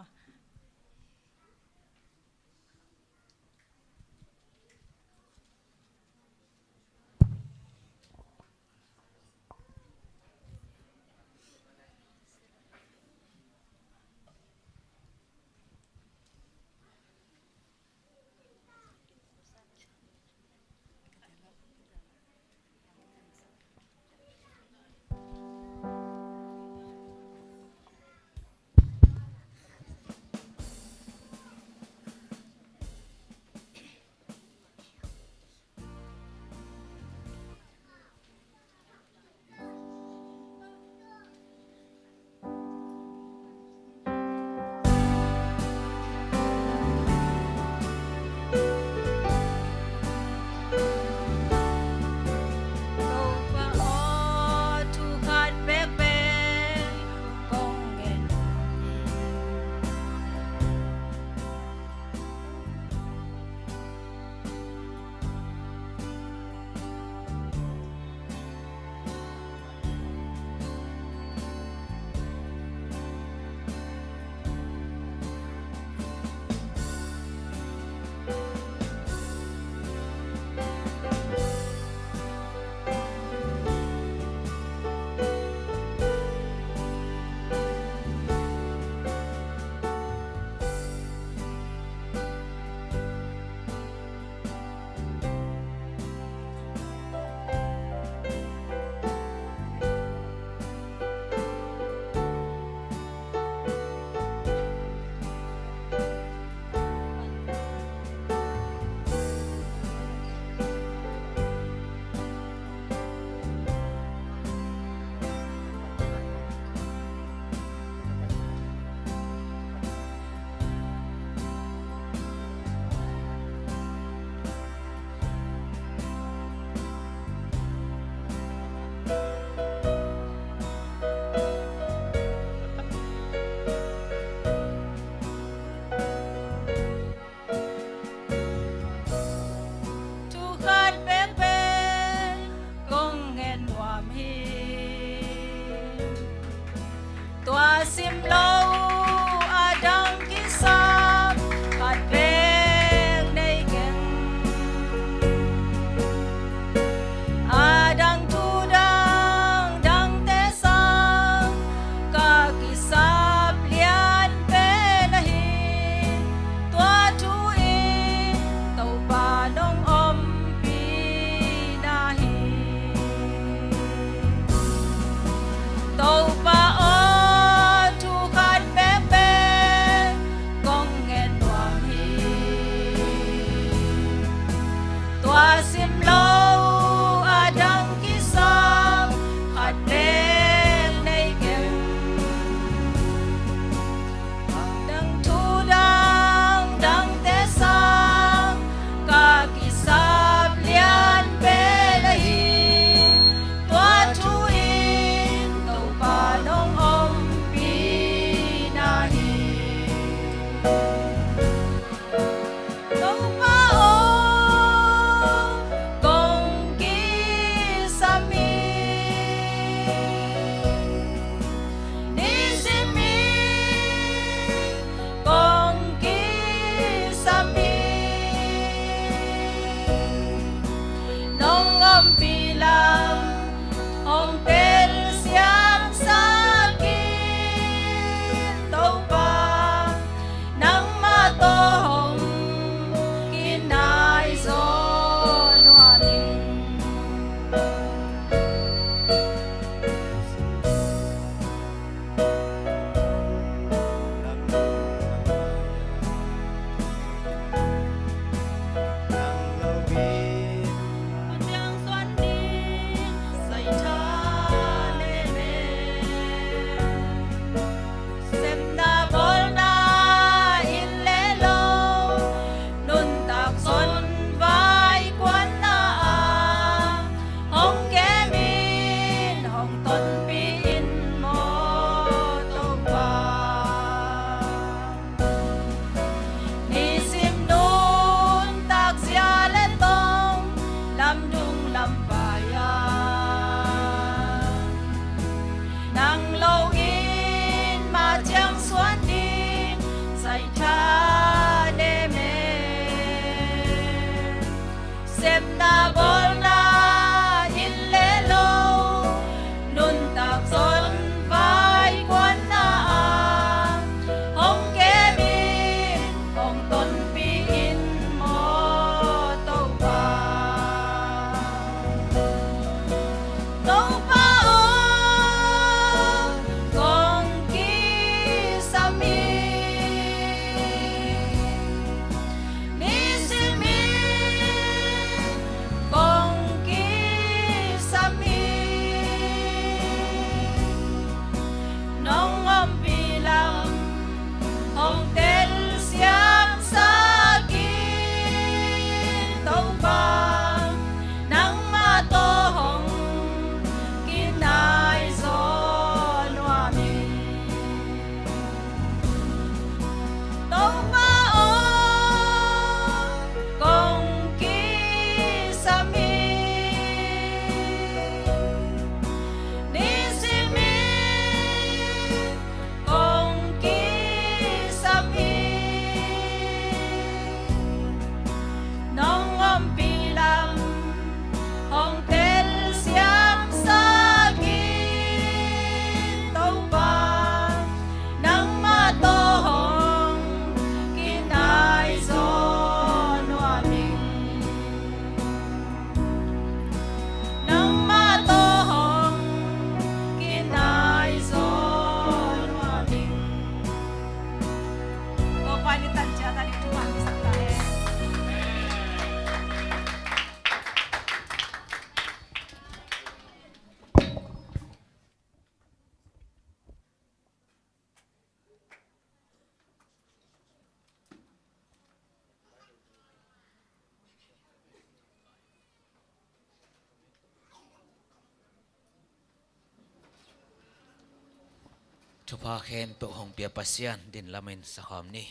S10: ทุพาเคนเปหงเปียปัสยันดินละเมนสักคำนี้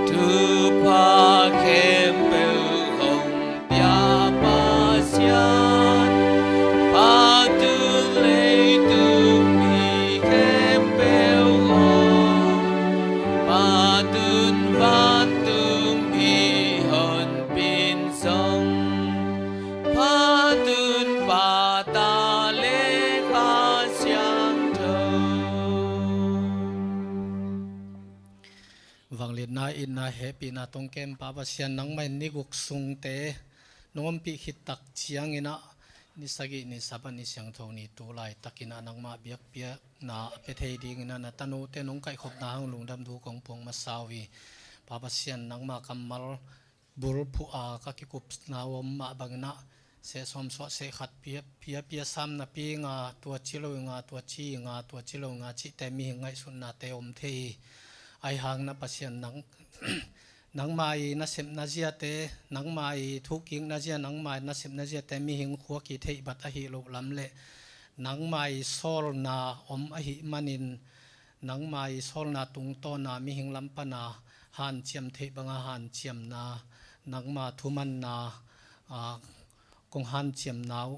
S10: ทุพาเคนเปหงเปียปัสยันปาตุเลตุมีเคนเปหงปาตุนวันตุมีหนปินทรงปาตุนปาตาเลคาเสียงเธอ
S8: วังเลียนนาอินนาเฮปีนาตรงเกมปาปัสยันนังไม่นิกุกสุงเตน้องปีหิตักเชียงอินะนิสกินิสับนิเสียงโทนี่ตูไลตักินานังมาเบียกเปียนาเปเทดีงินานาตโนเตน้องไก่ขบนาหงลุงดำดูของพวงมาสาวีปาปัสยันนังมากำมัลบุรุผู้อากักิกุปนาวมมาบังนะเสสมสวเสขัดเปียเปียซ้ำนาปีงาตัวจิโลงาตัวชีงาตัวจิโลงาชิแต่มีไงสุนนาเตอมเทไอหางนับปัสยันนัง นังไม้นัสิบนาเจียเตนังไม้ทุกิงนาเจียนังไม้นัสิบนาเจียเตมีหิงขัวกีเทบัตอหิโลลำเละนังไม้โซลนาอมอหิมันินนังไม้โซลนาตุงโตนามีหิงลำปนาหันเจียมเทบังหันเจียมนานังมาทุมันนากงหันเจียมนาว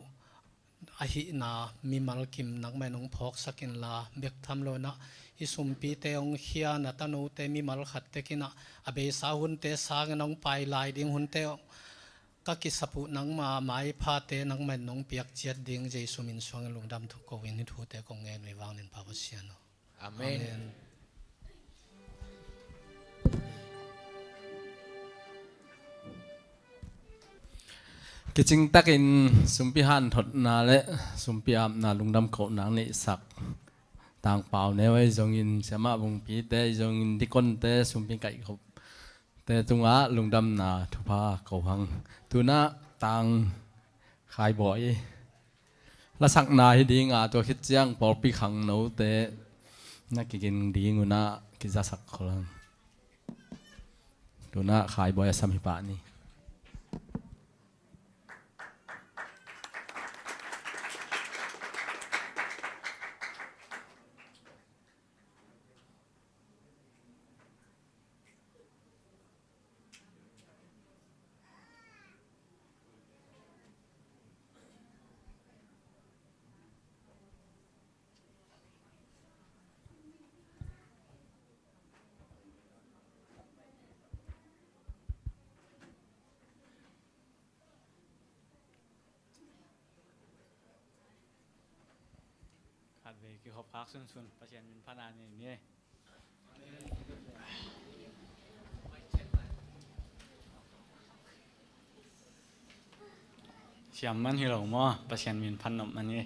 S8: อหินามีมัลกิมนังไม้นงพอกสักินลาเบกทำโลนะอิสุมปีเตองเฮียนัตโนเตมีมัลขัดเตกินะอเบสาหุนเตสางนองไปลายดิ่งหุนเตก็กิสปุนังมาไม้พาเตนังมันนองเปียกเจียดดิ่งเจสุมินสวงลุงดำทุกกวินิทุเตกงเงินไว้วางในภาวะเสียน
S10: อาเมน
S3: กิจิงตักินสุมพิหันถดนาเลสุมพิอามนาลุงดำโขนังนิสักต่างเปล่าเนี่ยไว้จงอินเสมาบุงปีเตจงอินที่ก้นเตสุมพิไก่ขบแต่ตรงอาลุงดำนาทุพาเกาหังตัวน่าต่างขายบ่อยละสักนาให้ดีงาตัวคิดเจียงปอปีขังโนเตนักกินดีงูน่ากิจสักคนตัวน่าขายบ่อยสามีป่านี่
S11: ขาดเวกิขอบพักส่วนประเชียนเป็นพนานอย่างนี้เสียมมันที่เราหม้อประเชียนเป็นพันนมอันนี้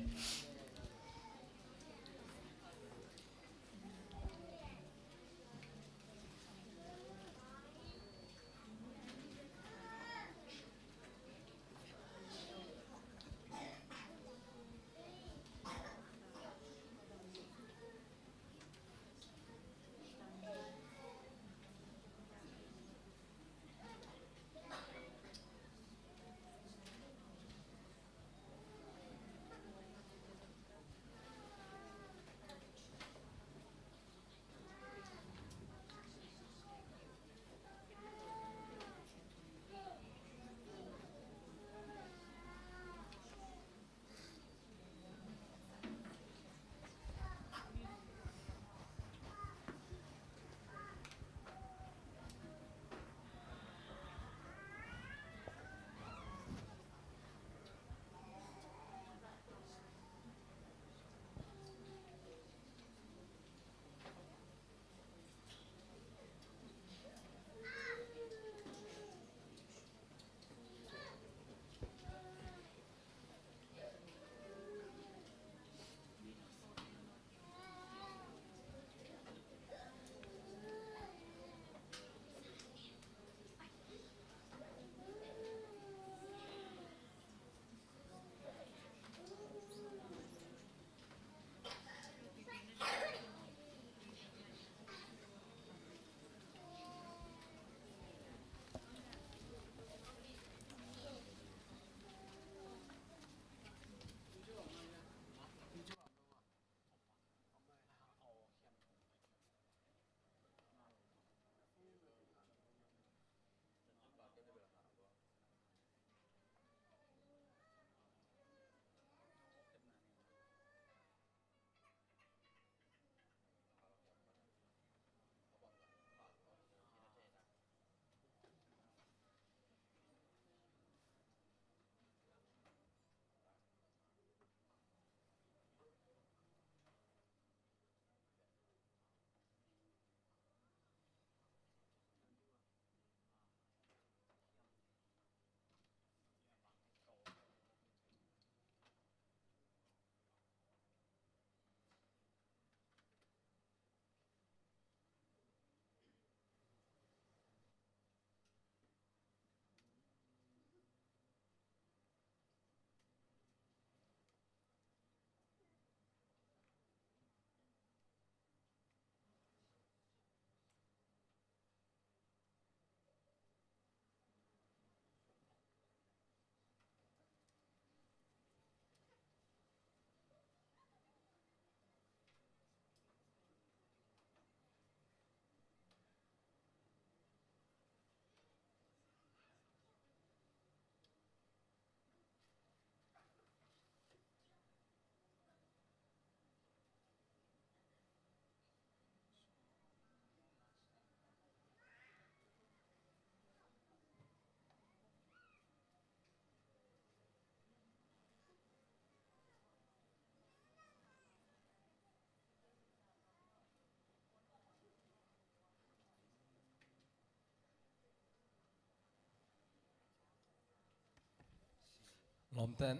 S3: ลมเต้น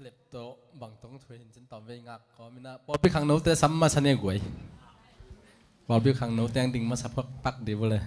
S3: เล็บโตบางตรงถวยฉันตอบเวงักก็ไม่น่าพอไปขังโน้ตแต่ซ้ำมาเสน่ห์กวยพอไปขังโน้ตแต่งดิ่งมาสักพักดีบ่เลย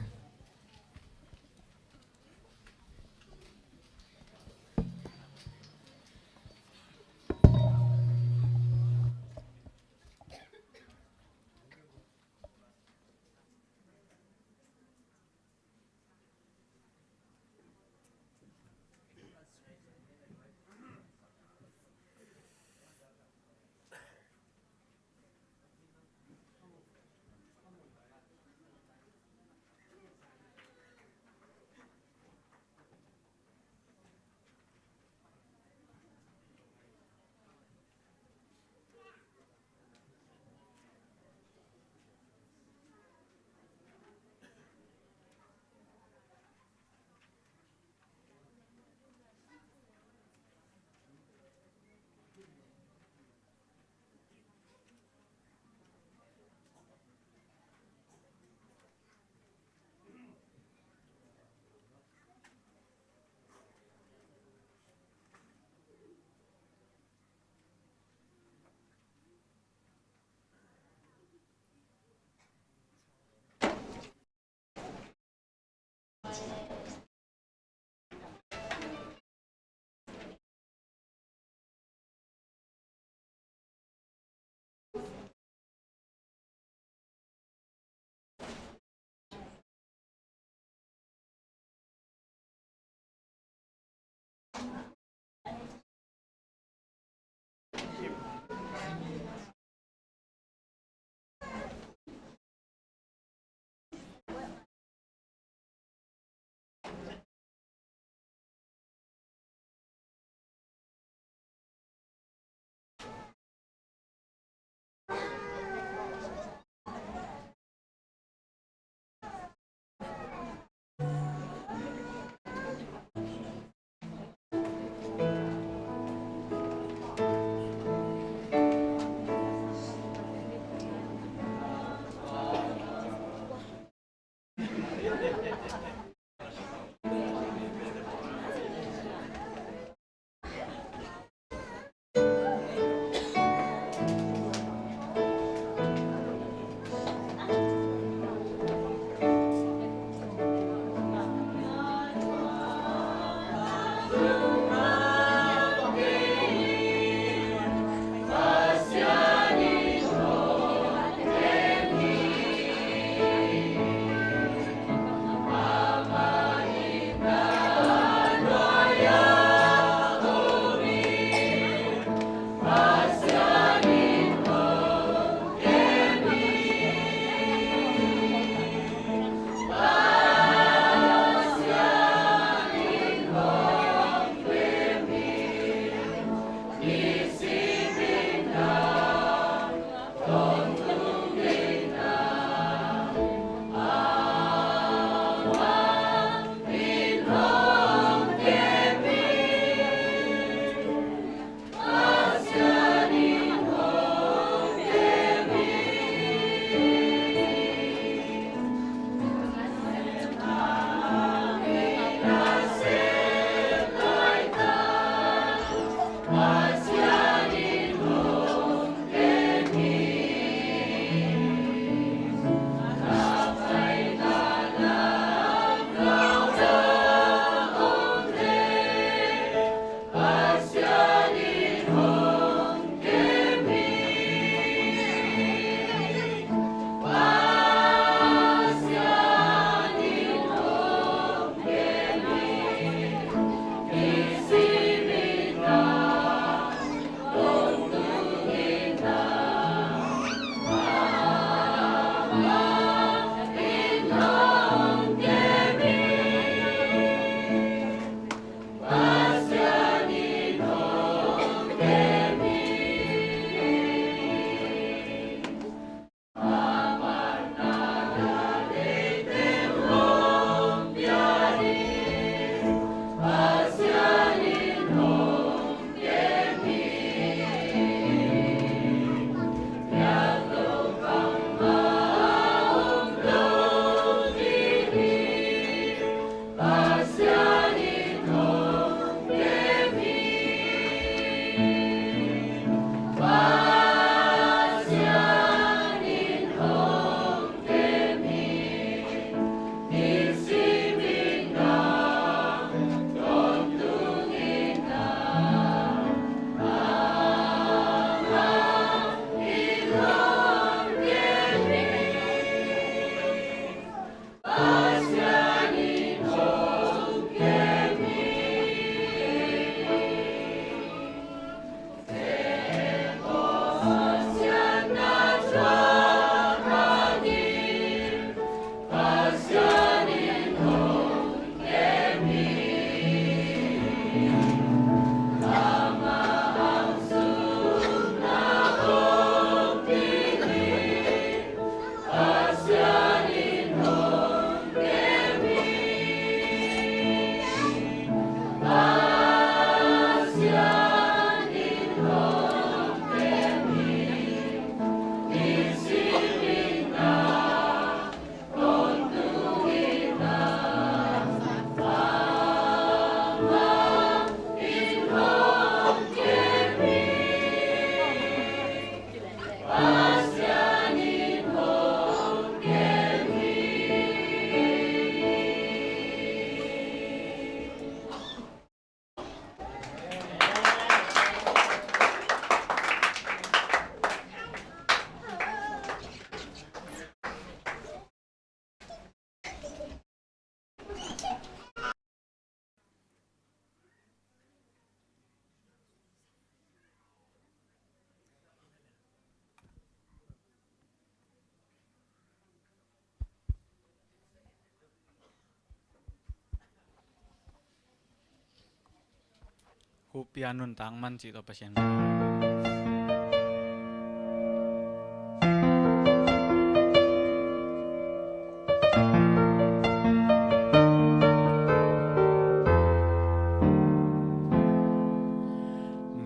S11: ฮูปยานุนตังมันจิตประเชียน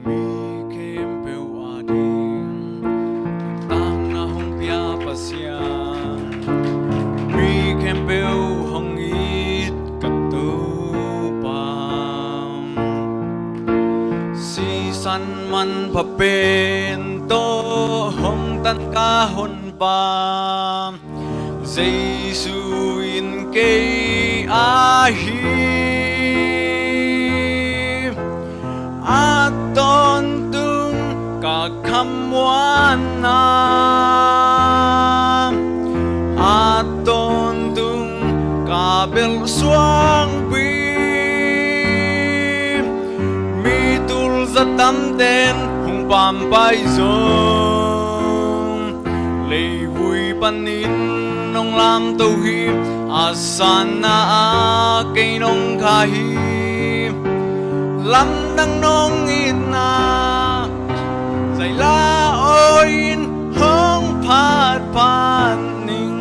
S10: mi kem peu ading tang na hong pia pasian mi kem peu hong it katu pam si san man pa pen to hong tan ka hon pam Giêsu in ke ahi aton tung ka khamwan na aton tung ka bel suang pi mi tul za tam ten hung pam pai zong lei vui panin nong lam tau hi asana cây nong kha hi lâm đăng nong ít na dạy la ôi hong phát phát ninh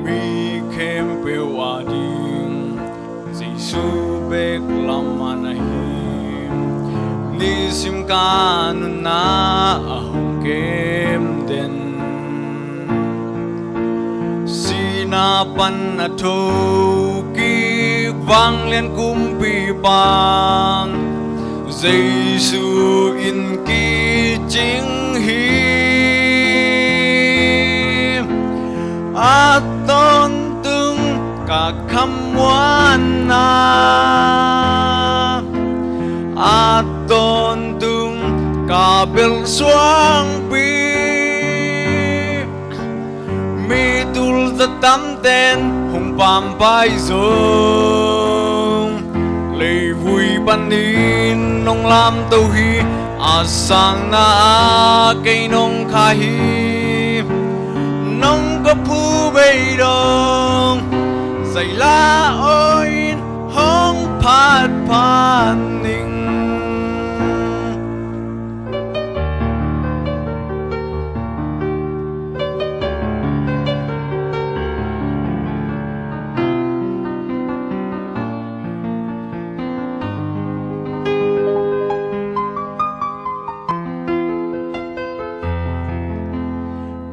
S10: mi kem bêu a ding Giêsu bek lam anahim ni sim kan na ahong kem den na pan na thô ki vang lên kum pi bang Giêsu in ki chính hi aton tung ka kham wan na aton tung ka bel suang pi mi tul za tam ten hung pam pai zong lei vui panin nong lam tau hi asang na cây nong kha hi nong có phu bay dong dạy la ôi hong phát phát ninh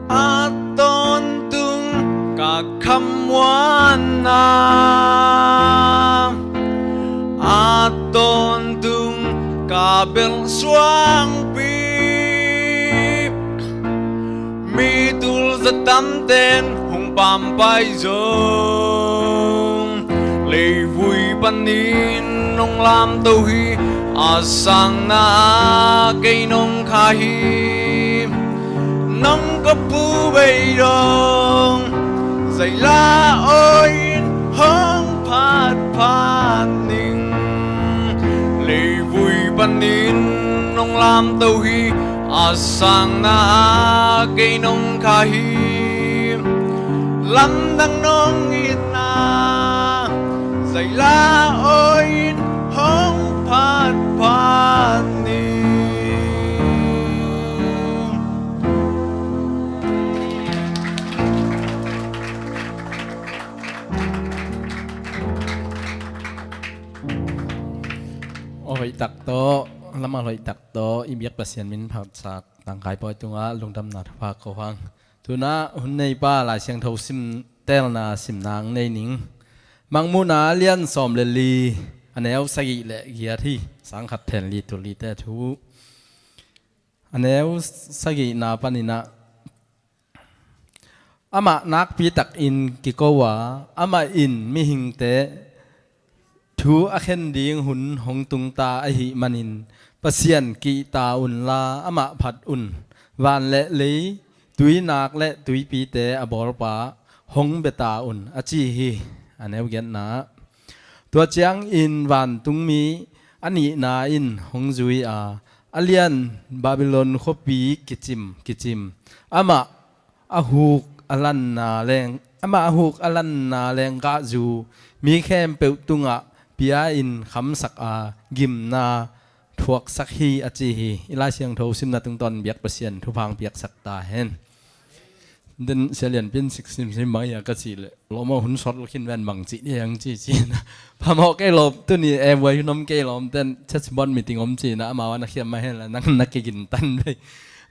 S10: aton tung ka khamwan na aton tung ka bel suang pi mi tul za tam ten hung pam pai zong lei vui panin nong lam tau hi asang na cây nong kha hi nong có phu bay dong dạy la ôi hong phát phát ninh lei vui panin nong lam tau hi asang na cây nong kha hi lam đăng nong ít na dạy la ôi hong phát phát ninh
S3: Ôi tắc to lắm mà hồi tắc to im yak pasien min phật sạc tang kai poi tunga lungdam na thapa ko hang tuna hun nei pa la siang tho sim tel na sim nang nei ning mangmuna lian som le li aneu sagi le gia thi sang khat then li tu li te thu aneu sagi na panina ama nak pi tak in ki ko wa ama in mi hing te thu a khen ding hun hong tung ta a hi manin pasien ki ta un la ama phat un van le le tui nak le tui pi te abor pa hong beta un achi hi aneu gen na tua chiang in van tung mi ani na in hong zui a alian babylon khopi kichim ama ahuk alan na leng ama huk alan na leng ka zu mi khem pe tunga pia in kham sak a gim na thuak sak hi achi hi ila siang tho sim na tung ton biak pasien thu phang biak sak ta hen den selian pin sik sim sim mai ya ka chi le lo mo hun sot kin wan bang chi ni yang chi chi na pa mo ke lop tu ni em wai nom ke lom ten chat bon meeting om chi na ama wa na khiam ma hen la nak nak ke gin tan bei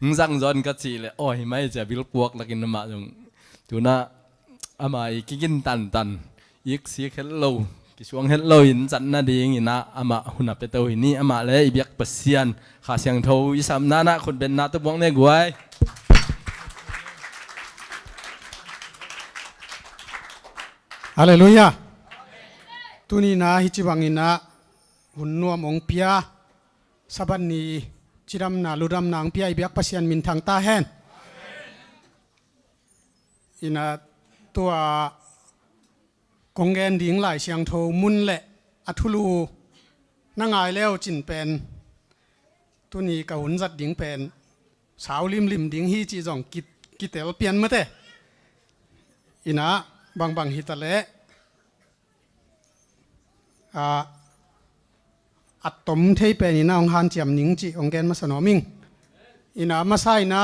S3: ngzang zon ka chi le oi mai ja bil puak lakin ma jong tu na ama i ki gin tan tan ik si hello ki suang hello in chan na ding ina ama huna pe to ni ama le i biak pasian kha siang tho i sam na na khun ben na tu bong ne guai
S2: Haleluya. Tuni na hichibangina hunnuam ong pia saban ni chiram na luram nang pia ibiak pasian min thang ta hen. Ina tua kongen ding lai siang tho mun le athulu nangai leo chin pen tuni ka hun zat ding pen sao lim lim ding hi chi jong kitel pian mate. Ina bang hitale atom thei pe ni na ong han chiam ning chi ong gen ma sanoming ina ma sai na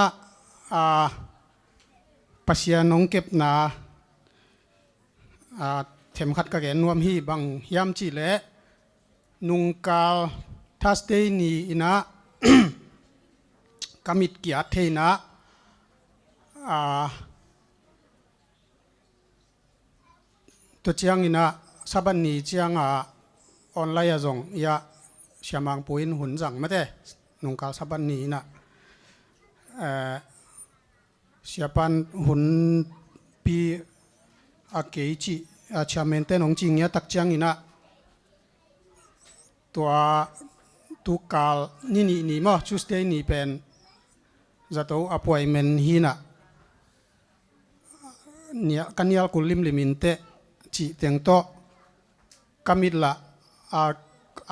S2: pasian ong kep na them khat ka gen nuam hi bang hiam chi le nungkal Thursday ni ina kamit kia thei na to chiang ina saban ni chiang online azong ya siamang puin hun jang mate nungkal saban ni na siapan hun pi akeichi chamente nong ching ya tak chiang ina tua tukal ni mo Tuesday ni pen zato appointment hi na nia kanial kulim liminte chi teng to kamit la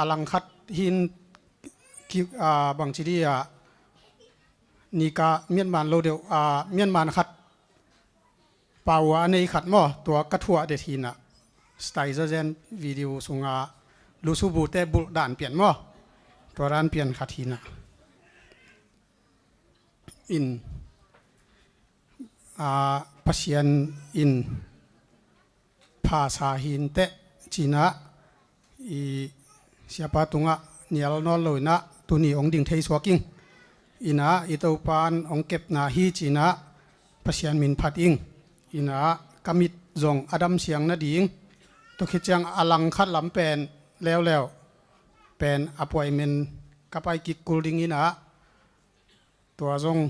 S2: alang khat hin ki bang chi dia ni ka Myanmar lo deu Myanmar khat pawa nei khat mo to ka thua de thina style zen video sunga lu su bu te bul dan pian mo to ran pian khat hina in pasian in Pasa hinte China i siapa tunga nial no loina tuni ong ding thei swaking ina ito pan ong kep na hi China pasian min phat ing ina kamit zong adam siang na ding to khichang alang khat lam pen lew pen appointment kapai ki kulding ina to zong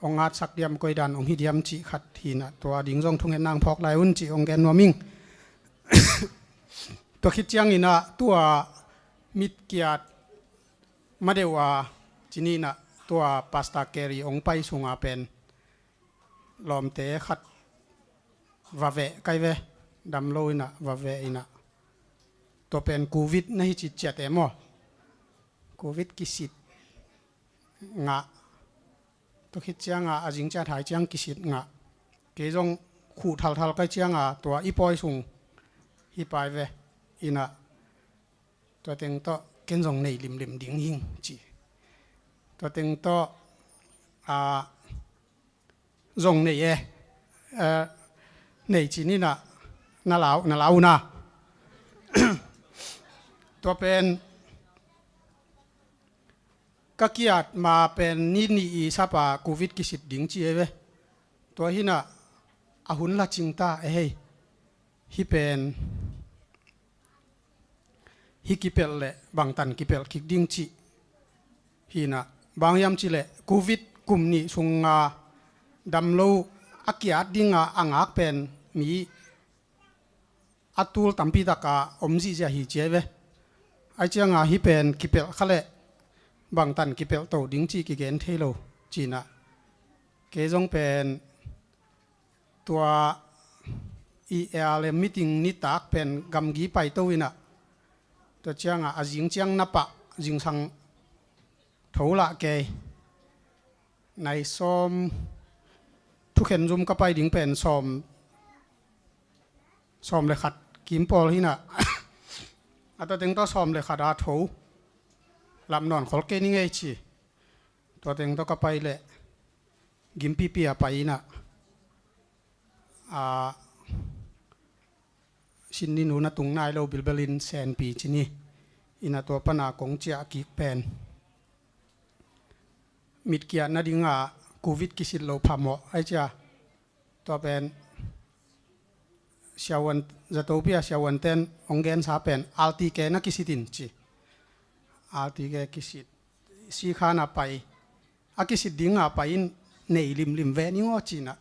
S2: ong at sak diam koi dan ong hi diam chi khat hina to ding jong thung hen nang phok lai un chi ong gen noming to khit chiang ina tua mit kiat madewa chinina tua pasta keri ong pai sunga pen lom te khat va ve kai ve dam lo ina va ve ina to pen covid na hi chi chat emo covid kisit nga to khit chiang ajing cha thai chiang kisit nga ke jong khu thal kai chiang tua ipoi sung hi pai ve ina to teng to ken jong nei lim ding hing chi to teng to jong nei nei chi ni na lau na to pen ka kiat ma pen ni i sapa covid kisit ding chi eve to hina ahun la chingta hei hi pen hi kipel le bangtan kipel kik ding chi hina bangyam chi le covid kum ni sunga damlo akiat dinga angak pen mi atul tampi taka omji ja hi cheve ai changa hi pen kipel khale bangtan kipel to ding chi ki gen thelo china ke jong pen tua EL meeting ni tak pen gamgi pai to ina to changa ajing chiang na pa jing sang thola ke nai som thu khen zum ka pai ding pen som ซ้อมเลยขัดกิมปอลที่น่ะ อัตเต็งต้องซ้อมเลยขัดอาทูลำนอนขอเกนี่ไงชีตัวเต็งต้องก็ไปเลยกิมปีเปียไปน่ะชินนี่หนูนะตุงนายเราบิลเบลินแซนปีชินี่อินาตัวปนากงเจียกิกแปนมิดเกียนาดิงาโควิดกิสิลโลพามอไอจ้าตัวเป็นเชาวันจะตัวเปียเชาวันเต้นองเกนสาเป็นอัลติเกนักกิสิตินจีอัลติเกกิสิสีขานาไปอากิสิดิงาไปอินเนยลิมเวนิงอจีนะ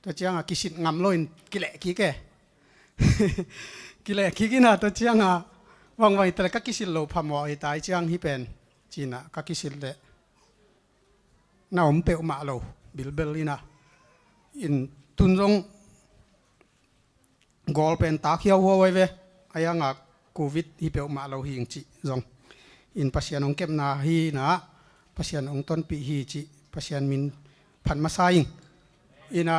S2: ตัวเจ้าอากิสิงามโลอินกิเลกิเกกิเลกิกินะตัวเจ้าวังไว้แต่ก็กิสิโลพามอไอตายเจ้าฮิเป็นจีนะก็กิสิเลน่าอมเปอมาโลบิลเบลลีนะอินตุนจงกอลเป็นตาเขียวหัวไว้เวอายังอ่ะโควิดฮิเปอมาโลหิงจีจงอินปัสยานองเก็บนาฮีนะปัสยานองต้นปีฮีจีปัสยานมินพันมาไซงอินะ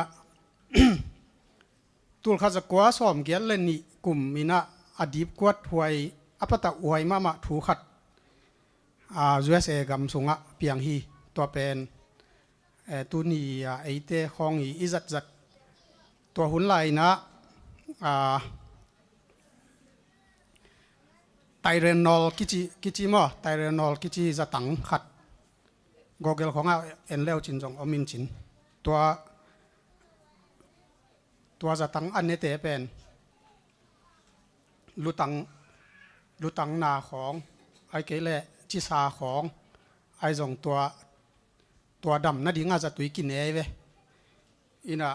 S2: ตุลข้าจะกว่าสอมเกียรเล่นนี่กลุ่มมินะอดีตกวดหวยอปตะหวยมาถูขัดUSA กำสุงะเปียงฮีตัวเป็นตัวนี้ไอเตของอีจัดตัวหุ่นไหลนะไตเรนอลกิจิมั้งไตเรนอลกิจิจะตั้งขัดกอเกลของเอ็นเลวจินจงอมินจินตัวจะตั้งอันนี้เตเป็นลุตังนาของไอเกลจิซาของไอจงตัวดำนั่นดิ่งอาจจะตุยกินเอเวอินะ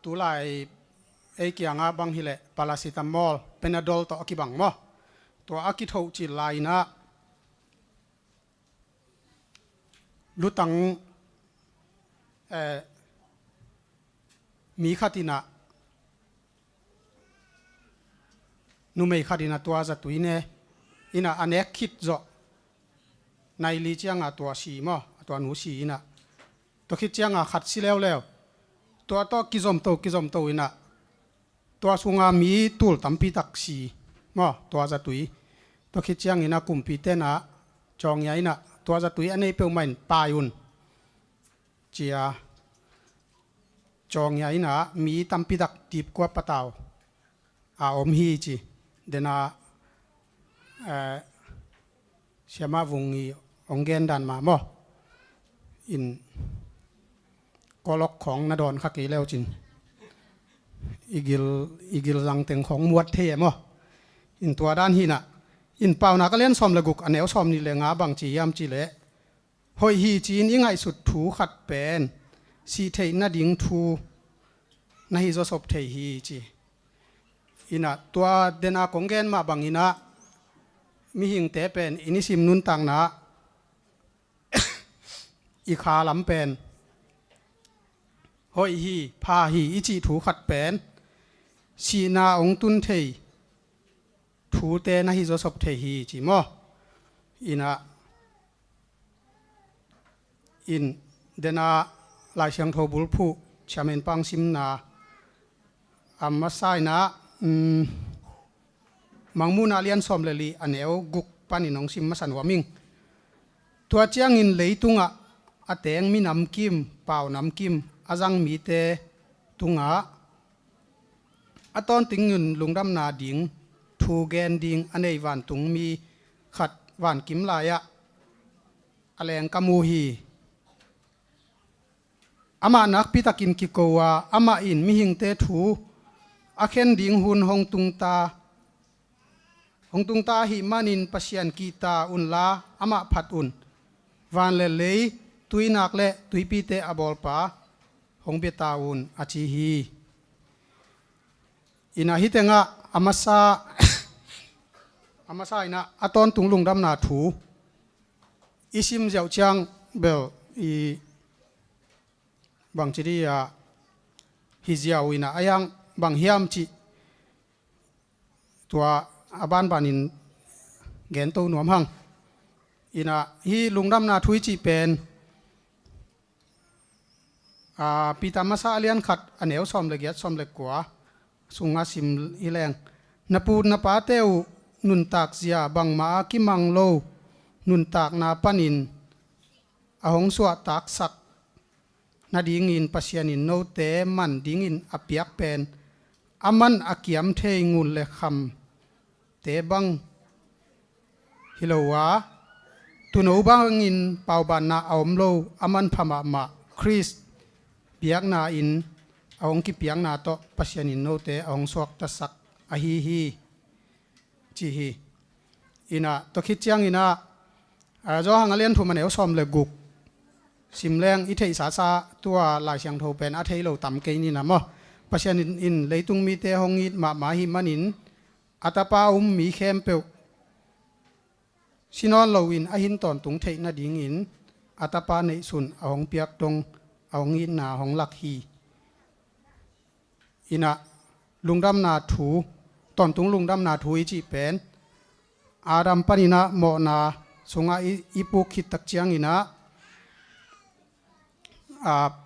S2: ตัวลายไอเกียงบางฮิเลพาราซิตามอลเป็นอะดอลตัวอกิบังมั้งตัวอากิทูจิลายนะลุตังมีขัดินะนุ่มไม่ขัดินะตัวจะตุยเนี่ยอินะอันเอกคิดจ่อในลีเจียงตัวสีมั้งตัวหนูสีนะตัวคิดเจียงขัดสิแล้วตัวกิจอมโตอินะตัวสุงามีตูลตัมปีตักสีมั้งตัวจะตุยตัวคิดเจียงอินะกุมปีเตนะจองใหญ่นะตัวจะตุยอันนี้เป็นมันปายุนเจียจองใหญ่นะมีตัมปีตักตีบกว่าปะเตาอมฮีจีเดน่าเชื่อมาวงนี้องเกนดันมาบ่อินกอลกของนาดอนขักกี่แล้วจินอีกิลรังเต็งของมวดเทียมั้งอินตัวด้านฮีน่ะอินเปล่านาก็เล่นซ้อมละกุกอันเอวซ้อมนี่เลยงาบางจียามจีเละหอยฮีจีนยังไงสุดถูขัดเป็นสีเทน่าดิ่งทูน่าฮีจะสบเทฮีจีอินะตัวเดน่าของเกนมาบางอินะมีหิงเตเป็นอินิสิมนุนตังนะอีขาลำเป็นหอยฮีพาฮีอิจิถูขัดเป็นชีนาองตุนเทถูเตนะฮิโจสบเทฮีจิมออินะอินเดน่าลายเชียงโทบุลผู้ชาเมนปังซิมนาอัมมาไซนะมังมูนาเลียนสอมเลลีอันเอวกุกปานินองซิมมาสันวามิงตัวเจียงอินเลยตุงะอาเตงมีน้ำกิมเปล่าน้ำกิมอาจังมีเตตุงะอาตอนติงเงินลุงดำนาดิงทูแกนดิงอันเอวันตุงมีขัดวันกิมลายะอแรงกามูฮีอามานักพิตากินกิโกวาอามาอินมีหิงเตถูอาเคนดิงหุนหงตุงตาหิมานินปัสยันกีตาอุนลาอามาพัดอุนวันเลเลยตุยนักเลตุยปีเตอบอลปาหงเบตาอุนอาชีฮีอินาฮิเตงะอามาซาอินะอาตอนตุงลุงดำนาถูอิซิมเจ้าจังเบลอีบางจีดีฮิเจียวอินะอายังบางเฮียมจีตัวอาบานบานินเกนตัวหนวมหังอินะฮีลุงดำนาทุยจีเป็นปีตามาซาเลียนขัดอันเอวซอมเล็กยัดซอมเล็กกว่า สุงอาสิมอีแรงนปูนปาเตวนุนตากเสียบังมากิมังโลนุนตากนาปนินอหงสวตากสักนาดิงินปัสยานินโนเตมันดิงินอเปียกเป็นอามันอากิยมเทงุนเลคำเตบังฮิโลวาตุนอุบังอินเป่าบานนาอมโลอามันพม่ามาคริสเปียกนาอินอหงกิเปียกนาโตปัสยานินโนเตอหงสวกตสักอหิฮีจีฮีอินะตคิดจังอินะจอหังเลียนทุมันเอวซอมเลกุกสิมแรงอิเทอิสาซาตัวลายเสียงโทเป็นอาเทโลต่ำเกนี่นะมั้งปัจจัยอินเลยตุงมีเตหงอิดมาหิมันินอัตปามีเข้มเปวสินอนโลวินอหินตอนตุงเทนาดิงินอัตปาในสุนเอาหงเปียกตรงเอาหงอินนาหงลักฮีอินะลุงดำนาถูตอนตุงลุงดำนาถูอิจิเป็นอารัมปนินะโมนาสงอิปุคิดตักเจียงอินะ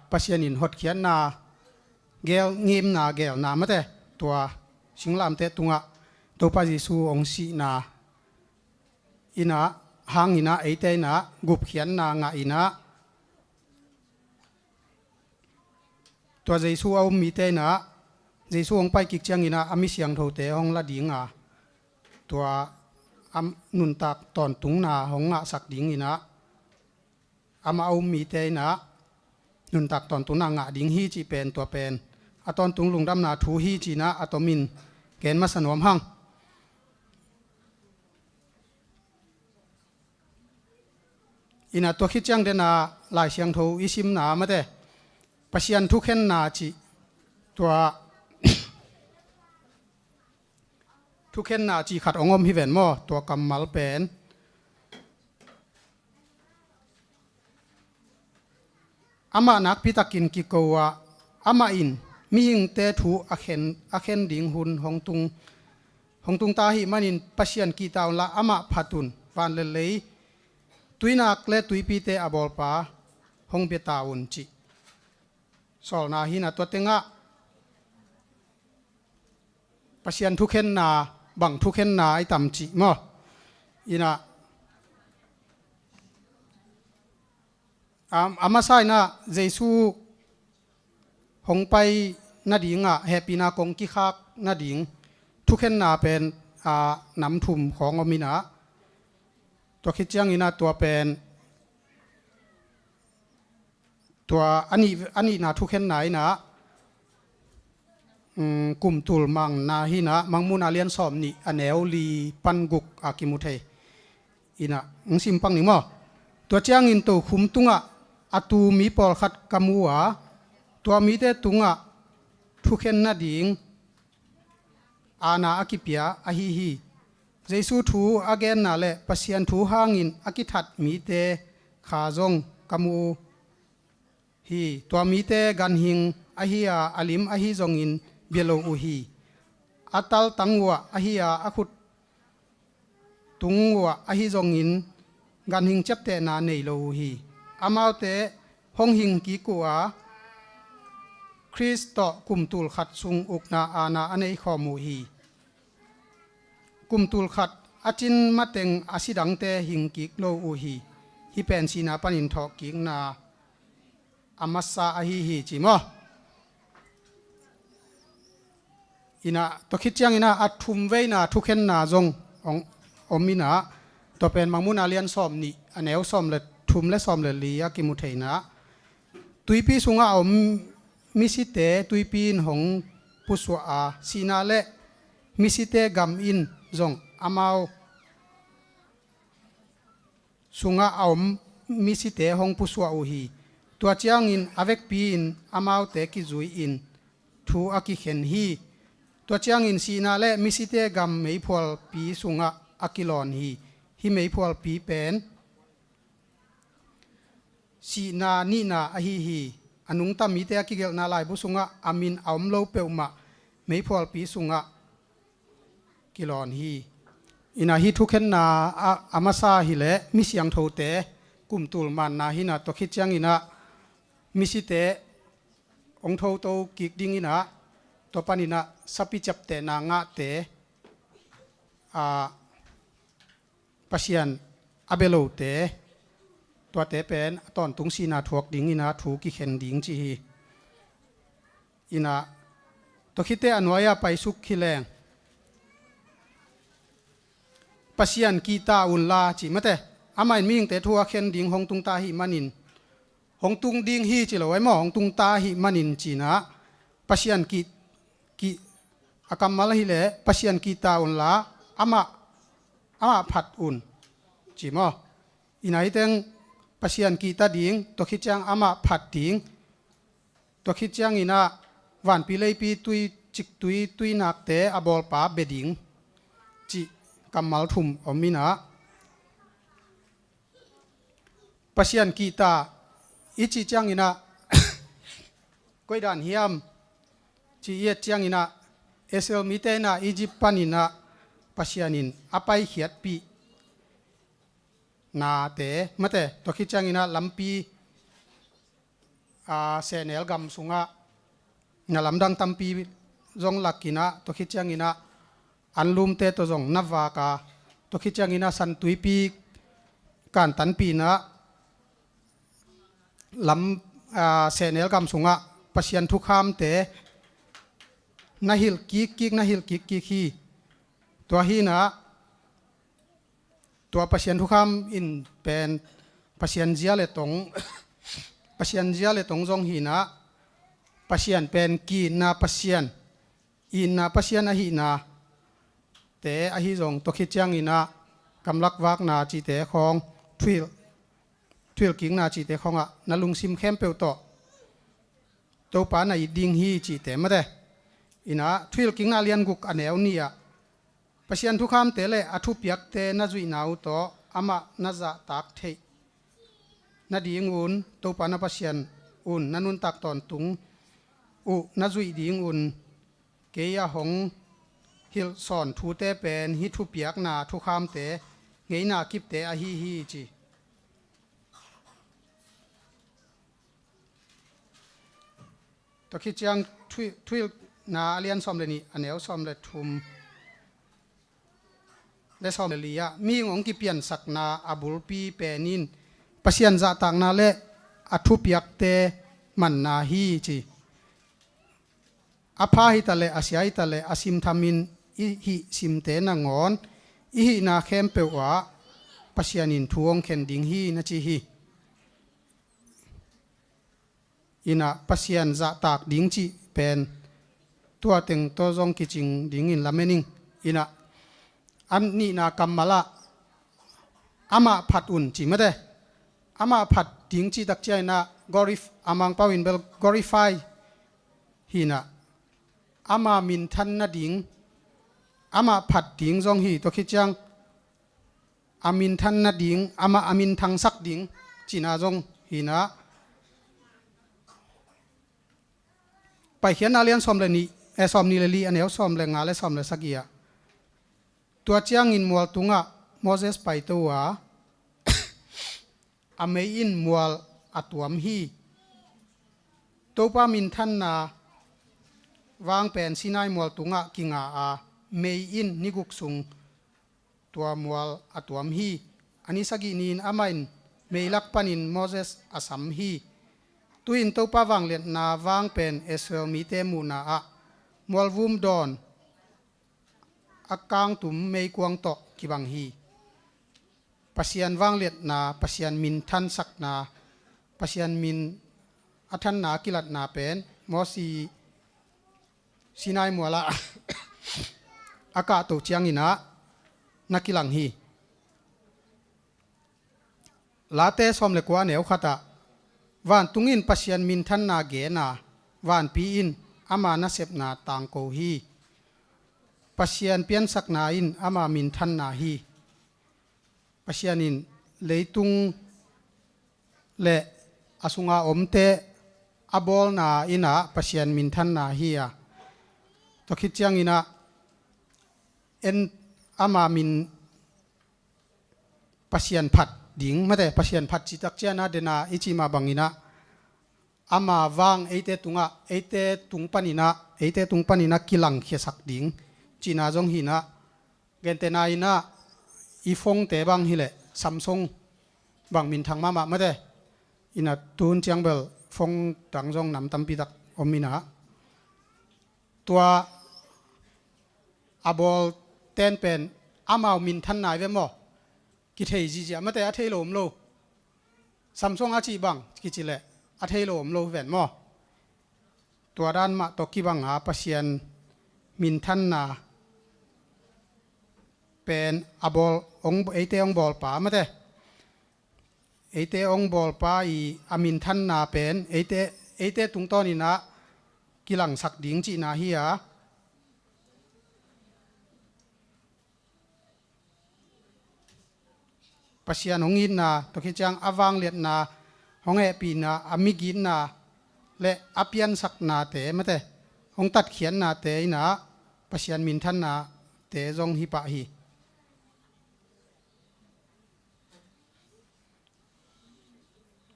S2: ปัสยานินหดเขียนนาเกลงิมนาเกลนามาเตตัวสิงลามเตตุงะตัวปาจิสูองสีนาอินะหางอินะเอเตนะกุบเขียนนางะอินะตัวเจสูเอามีเตนะเจสูองไปกิกเจียงอินะอามิเสียงโทเตองละดิงะตัวนุนตักตอนตุงนาหงะสักดิงอินะอามาเอามีเตนะนุนตักตอนตุงนางะดิงฮีจีเป็นตัวเป็นอะตอนตุงลุงดำนาทูฮีจีนะอะตอมินเกณฑ์มาสนวมหังอินะตัวคิดจังเดนาลายเสียงโทอิซิมนามาเตปัสยันทุกเห็นนาจีตัวทุกเห็นนาจีขัดองอมฮิเวนมอตัวกำมัลเป็นอามานักพิตากินกิโกวะอามาอินมีหิงเตถูอาเข็นดิ่งหุนหงตุงตาหิมันินปัสยันกีตาวละอามาพัตุนวันเลเลยตุยนักเลตุยปีเตอบอลปาหงเบตาอุนจิสอลนาหินาตัวเตงะปัสยันทุกเข็นนาบังทุกเข็นนาไอตัมจิมออินะอามาไซนะเจสูหงไปนาดิงอ่ะแฮปีนากงกิคักนาดิงทุกเห็นนาเป็นน้ำทุ่มของอมินะตัวคิดจังอินะตัวเป็นตัวอันนี้นะทุกเห็นไหนนะกลุ่มตุลมังนาหินะมังมุนาเลียนสอมนี่อันเอวลีปันกุกอากิมุเทอินะสิมปังนี่มั้งตัวจังอินตัวคุมตุงอ่ะอตูมีปอลขัดกามัวตัวมีเตตุงะทุกเห็นนาดิงอาณาอากิเปียอาฮีฮีเจสูทูอาเกนนาเลปัสยันทูหางินอากิทัดมีเตขาจงกามูฮีตัวมีเตกันหิงอาฮีอาอลิมอาฮีจงอินเบลโอฮีอาตัลตังวะอาฮีอาอาคุดตุงวะอาฮีจงอินกันหิงจับเตนาเนโลฮีอามาเตห้องหิงกีกัวคริสต์กุมตุลขัดซุงอุกนาอาณาอันเอขอมูฮีกุมตุลขัดอาจินมาเต็งอาศิดังเตหิงกิกโลอูฮีฮิเป็นสีนาปนินทอกิกนาอามัสซาอาฮีฮีจิมออินะตัวคิดจังอินะอัดทุมเวนาทุกเห็นนาจงอมินะตัวเป็นมังมุนาเลียนซอมนี่อันเอวซอมเลยทุมและซอมเลยลียกิมุเทนะตุยปีสุงอามิสิเตตุยปีนหงปุสวาสีนาเลมิสิเตกัมอินจงอามาวสุงอามิสิเตหงปุสวาอุฮีตัวเจียงอินอเวกปีนอามาวเตกิจุยอินทูอากิเข็นฮีตัวเจียงอินสีนาเลมิสิเตกัมไม่พอลปีสุงอากิลอนฮีฮิไม่พอลปีเป็นสีนานีนาอหิฮีอนุงตามีเตะกิเกลนาลายบุสุงะอามินอมโลเปวมาไม่พอลปีสุงะกิลอนฮีอินาฮิทุกเห็นนาอามาซาฮิเลมิเสียงโทเตกุมตุลมันนาฮินาตัวคิดจังอินะมิสิเตองโทโตกิกดิงอินะต ตัวปานินะสับปิจับเตนางะเตปัสยันอาเบโลเตตัวเตเป็นตอนตุงสีนาถวกดิ่งอินาถูกิเข็นดิ่งจีอินาตัวคิดเตอนุยาไปสุขขิแรงปัสยันกีตาอุลลาจีมะเตอามาอินมิงเตทัวเข็นดิ่งหงตุงตาหิมันินหงตุงดิ่งฮีจิโลไว้หมอหงตุงตาหิมันินจีนะปัสยันกีอากรรมมาลหิเลปัสยันกีตาอุลลาอามาผัดอุ่นจีมออินายเตงปัสยันกีตาดิ่งตัวคิดจังอามาผัดดิ่งตัวคิดจังอินาวันปีเลยปีตุยจิกตุยนักเตะอบอลป้าเบดิ่งจีกำมัลทุมอมินะปัสยันกีตาอิจิจังอินะก้อยด่านเฮียมจีเอจังอินะเอเซลมิเตนะอียิปปันินะปัสยันินอภัยเขียดปีนาเตะมะเตตัวคิดจังอินะลำปีเซเนลกัมสุงะนาลำดังตัมปีจงลักกินะตัวคิดจังอินะอันลุมเตตัวจงนับวากาตัวคิดจังอินะสันตุยปีการตันปีนะลำเซเนลกัมสุงะปัสยันทุกขามเตนาฮิลกิกนาฮิลกิกฮีตัวฮีนะตัวปัสยันทุกขามอินเป็นปัสยันเจียเลตงปัสยันเจียเลตงจงฮีนะปัสยันเป็นกีนาปัสยันอินนาปัสยันอหินาเตอหิจงตัวคิดจังอินะกำลักวักนาจีเตของทวิลกิงนาจีเตของอ่ะนาลุงซิมเข้มเปียวต่อตัวปานาอิดิงฮีจีเตมาเดอินะทวิลกิงนาเลียนกุกอันเอวนี่อ่ะปัสยันทุกคำเตเลอทุบยักเตนาจุยนาวต่ออามานาจะตักเทนาดีงอุ่นตัวปานาปัสยันอุ่นนันุนตักตอนตุงนาจุยดีงอุ่นเกียหงฮิลสอนทูเตเป็นฮิทุบยักนาทุกคำเตเงยนากิบเตอฮีจีตัวคิดจังทวิลนาเลียนซอมเลนี่อันเอวซอมเลทุมและซอมเลลียมีงงกิเปียนสักนาอบุลปีเปนินปัสยันจะต่างนาเลอทุบยักเตมันนาฮีจีอภาหิตะเลอาศัยตะเลอาซิมทามินอิหิซิมเตนางอนอิหินาเข้มเปวะปัสยันินทวงเข็นดิงฮีนะจีฮีอินะปัสยันจะตากดิงจีเป็นตัวเต็งตัวจงกิจิงดิงอินละเมนิงอินะอันนี้นากัมมาละอามาผัดอุ่นจีไม่ได้อามาผัดดิงจีตักใจนะกอริฟอามังปาวินเบลกอริฟายฮีนะอามามินทันนาดิงอามาผัดดิงจงฮีตัวคิดจังอามินทันนาดิงอามาอามินทังสักดิงจีนาจงฮีนะไปเขียนนาเลียนซอมเลนี่ซอมนิเลลีอันเอวซอมเลงาและซอมเลสักยาตัวเจียงอินมัวตุงะโมเสสไปตัวอเมอินมัวอัตวมฮีตัวปามินทันนาวางเป็นสินายมัวตุงะกิงอาเมอินนิกุกซุงตัวมัวอัตวมฮีอันนี้สักนินอามาอินเมลักปันินโมเสสอสัมฮีตุอินตัวปาวางเลียนนาวางเป็นเอสเซลมีเตมูนาอะมัววุมดอนอากางตุมเมยกวงโตกิบังฮีปัสยันวางเลียนนาปัสยันมินทันสักนาปัสยันมินอัทันนากิลัดนาเป็นมอสีสินายมัวละ อากาตุเจียงอินะนักกิลังฮีลาเตสอมเลกว่าเนวขตะวันตุงินปัสยันมินทันนาเกนาวันปีอินอามานาเซบนาต่างโกฮีปัสยันเปียนสักนาอินอามามินทันนาฮีปัสยันินเลยตุงเลอสุงาอมเตอบอลนาอินะปัสยันมินทันนาฮีอะตคิดจังอินะเอ็นอามามินปัสยันผัดดิ่งไม่ได้ปัสยันผัดจิตักเจนาเดนาอิจิมาบังอินะ ama wang eite tunga eite tungpanina kilang khiesak ding china jong hina gentena ina ifong te bang hile Samsung bang min thang mama mate ina tun chiang bel phong tang jong nam tampi tak omina tua abol ten pen amao min than nai ve mo ki thei ji ja mate a thei lom lo Samsung a chi bang ki chi le a thei lom lo ven mo tua dan ma to ki bang a pasien min than na pen abol ong eite ong bol pa mate eite ong bol pa I amin than na pen eite tung to ni na kilang sak ding chi na hi a pasian ongin na to ki chang awang let na honge pi na amigin na le apian sak na te mate ong tat khian na te na pasian min than na te jong hi pa hi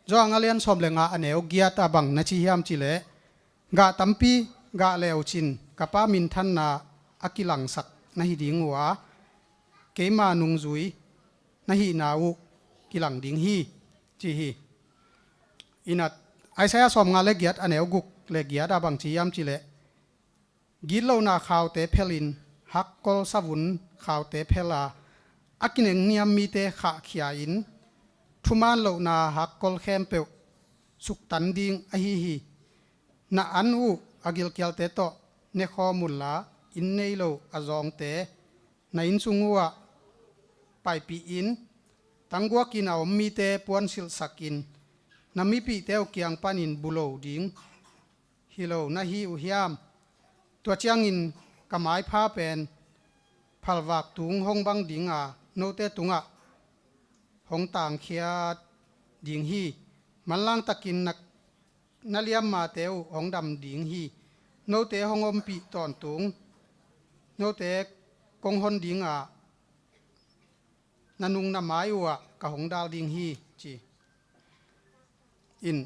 S2: jong alian som lenga aneu giat abang na chi hiam chi le ga tampi ga leo chin kapa min than na akilang sak na hi ding wa keima nung zui na hi nau kilang ding hi chi hi inat aisaya som nga le giat aneu guk le giat abang chi hiam chi le gil lo na khaw te phelin hak kol savun khaw te phela akineng niam mi te kha khia in thuman lo na hak kol khem pe suk tan ding a hi na an u agil kyal te to ne kho mulla in nei lo azong te na in sungwa pai pi in tangwa kin a om mi te puan sil sakin na mi pi te kyang panin bulo ding hilo na hi u hiam tua chiang in kamai pha pen phalwak tung hong bang ding a no te tunga hong tang khia ding hi manlang takin nak naliam ma teu hong dam ding hi no te hong om pi ton tung no te kong hon ding a nanung na mai wa ka hong dal ding hi chi in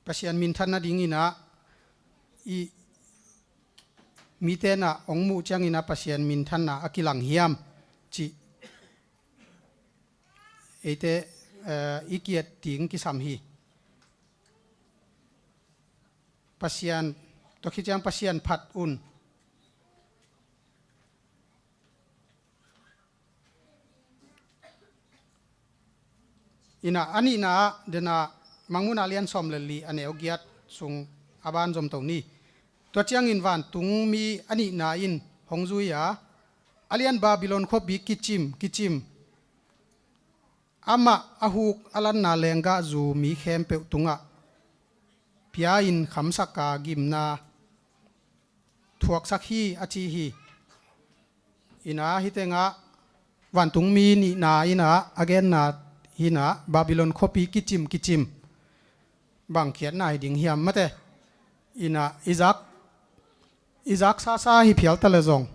S2: pasian min than na ding ina I mi te na ong mu chang ina pasian min than na akilang hiam chi eite ikiat ting ki sam hi pasian to khi chang pasian phat un ina ani na dena mangmun alian som le li ane ogiat sung aban jom to ni to chiang in van tung mi ani na in hongzuya alian babylon kho bi kichim ama ahuk alan na lenga zu mi khem pe tunga pia in khamsaka gimna thuak sakhi achi hi ina hitenga van tung mi ni na ina again na hina babylon kho pi kichim bang khian nai ding hiam mate ina izak sa hi phial tale zong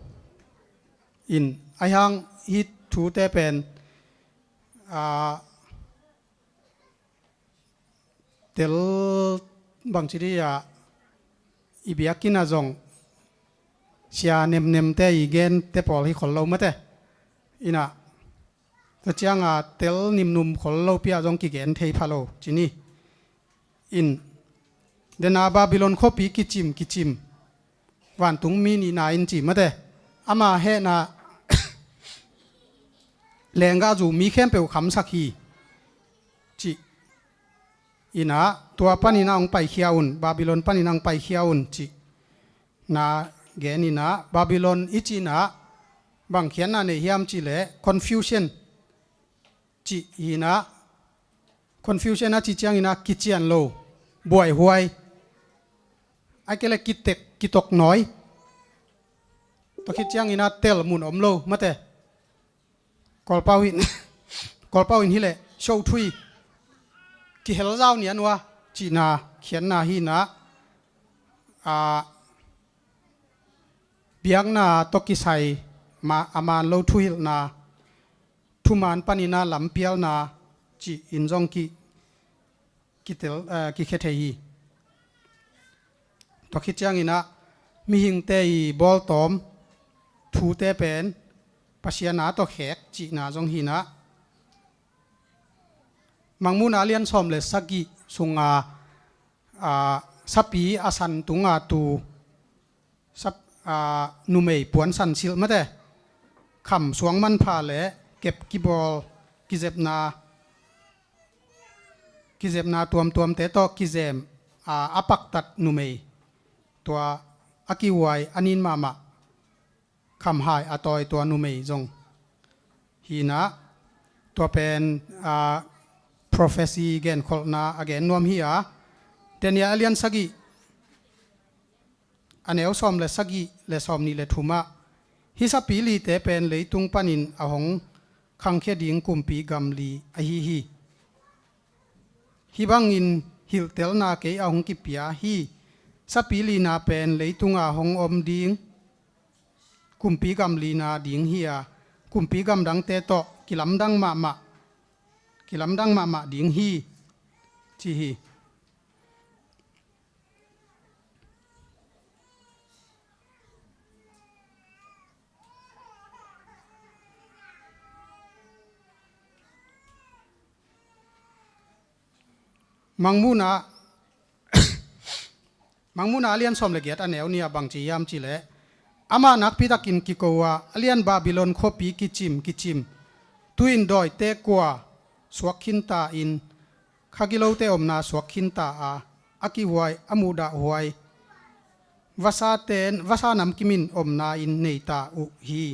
S2: in ayang hi thu te pen tel bang chiria ibiakina zong sia nem te igen te pol hi khol lo mate ina to chianga tel nim num khol lo pia zong ki gen thei phalo chini in dena babylon khopi kichim wan tung mi ni na in chi mate ama he na lenga zu mi khem pe kham sakhi chi ina tua pani na ong pai khiaun babylon pani nang pai khiaun chi na genina babylon ichina bang khian na ne hiam chi le confusion chi ina confusion a chi chiang ina kichian lo boy huai akele kitok noi to khi chiang ina tel mun om lo mate kolpawin hile show thui ki hel zau ni anwa chi na khian na hi na biang na to ki sai ma aman lo thui na ทุมานปานินาลำเปียลนาจีอินจงกิเตลกิเคเทฮีตอคิดจังอินะมีหิงเตยบอลตอมทูเตเป็นปัสยานาตอแขกจีนาจงฮีนะมังมุนาเลียนซอมเลสกิสุงสัปีอาสันตุงตูสับนุเมยปวนสันซิลมาเตคำสวงมันพาเลเก็บกิบอลกิเจ็บนาตัวมเตโตกิเจมอาปักตัดนุเมยตัวอากิวายอานินมาคำหายอตอยตัวนุเมยจงฮีนะตัวเป็นprophecy again call na again nom hi a tenia alien sagi aneu som le sagi le som ni le thuma hi sa pi li te pen leitung panin ahong khangkhe ding kumpi gamli a hi hi bangin hil tel na ke ahong ki pia hi sa pi li na pen leitung ahong om ding kumpi gamli na ding hi a kumpi gam dang te to kilam dang ma ki lam dang ma ding hi chi hi mangmuna alian som le get aneu nia bang chi yam chi le ama nak pi takin ki kowa alian babylon khopi ki chim tuin doi te kwa swakin ta in khagilo te omna swakin ta aki huai amuda huai vasa nam kimin omna in neita u hi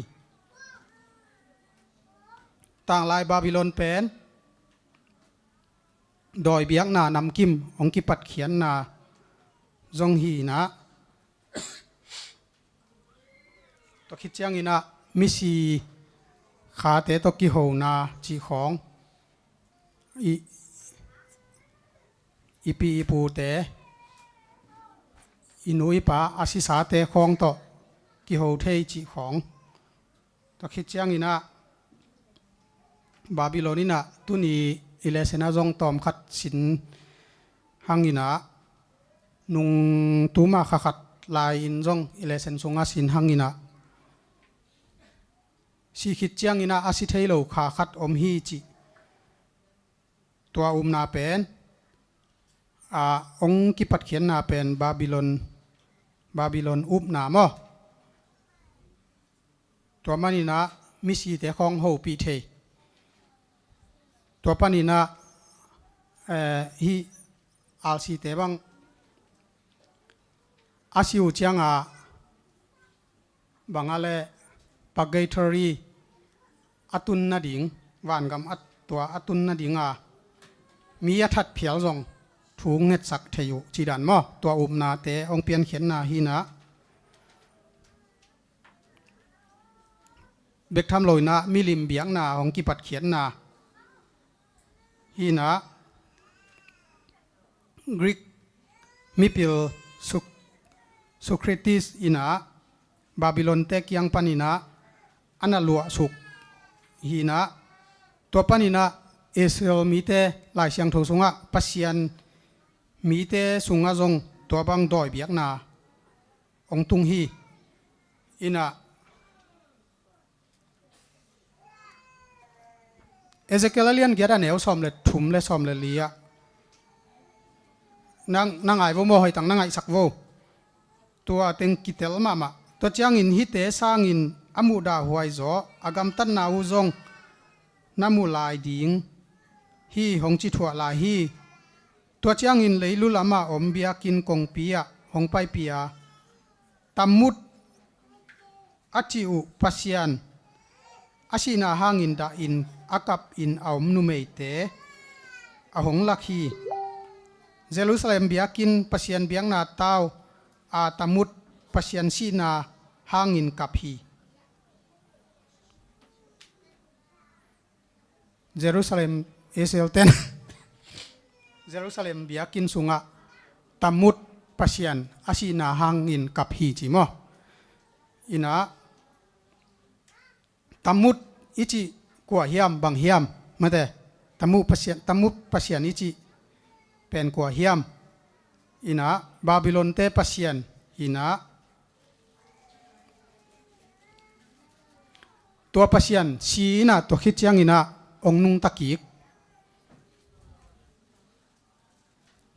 S2: tang lai babylon pen doi biak na nam kim ong ki pat khian na zong hi na to khit chiang ina misi kha te to ki ho na chi khong ipi ipu te inui pa asisa te khong to ki ho thei chi khong to khit chiang ina babylonina tuni ilesena jong tom khat sin hangina nung tuma khat lai in jong ilesen sunga sin hangina si khit chiang ina asi theilo kha khat om hi chiตัวนาเป็นองค์กิปัดเขียนนาเป็นบาบิลอนอุบนามอตัวมันนี่นะมิสีแต่ของโฮปีเทตัวปานี่นะฮีอัลซีเตบังอาศิวเจียงบังอะไรปากเกตรีอัตุนนาดิงวานกับตัวอัตุนนาดิงมีทัดเพียวจงถูงเน็ตสักเทยุจีดันมอตัวอุมนาเตองเปียนเขียนนาฮีนะเบกทำลอยนามิลิมเบียงนาองกิปัดเขียนนาฮีนะกรีกมิพิลสุคริติสอินะบาบิลอนเตกยังปานินะอันนัลวสุกฮีนะตัวปานินะเอสเอลมีเตลายเสียงโถสุงะปัสยันมีเตสุงะจงตัวบังดอยเบียกนาองตุงฮีอินะเอเซเกลเลียนเกียร์เนวซอมเลทุ่มเลซอมเลลียนางไอโวโมหอยตังนางไอสักโวตัวเต็งกิเตลมาตัวเจียงอินฮิเตสางอินอามูดาหวยโจอากำตันนาวูจงนามูลายดิงฮีหงจิถัวลาฮีตัวเจียงอินเลยลุลามาอมเบียกินกงปียหงไปปียตำมุดอัจิอุปัสยันอาชีนาหางอินดาอินอากับอินเอามนุเมเตอหงลักฮีเยรูซาเล็มเบียกินปัสยันเบียงนาเต้าอาตำมุดปัสยันชีนาหางอินกับฮีเยรูซาเล็มเอเซลเทนเยรูซาเล็มเบียกินสุงะตำมุดปัสยันอาชีนาหางอินกับฮีจิมออินะตำมุดอิจิ กัวเฮียมบางเฮียมมาแต่ตมุปเสียนนิจิเป็นกัวเฮียมอินะบาบิโลนเตปเสียนอินะตัวปเสียนชีนะตัวคิดยังอินะองนุงตะกิก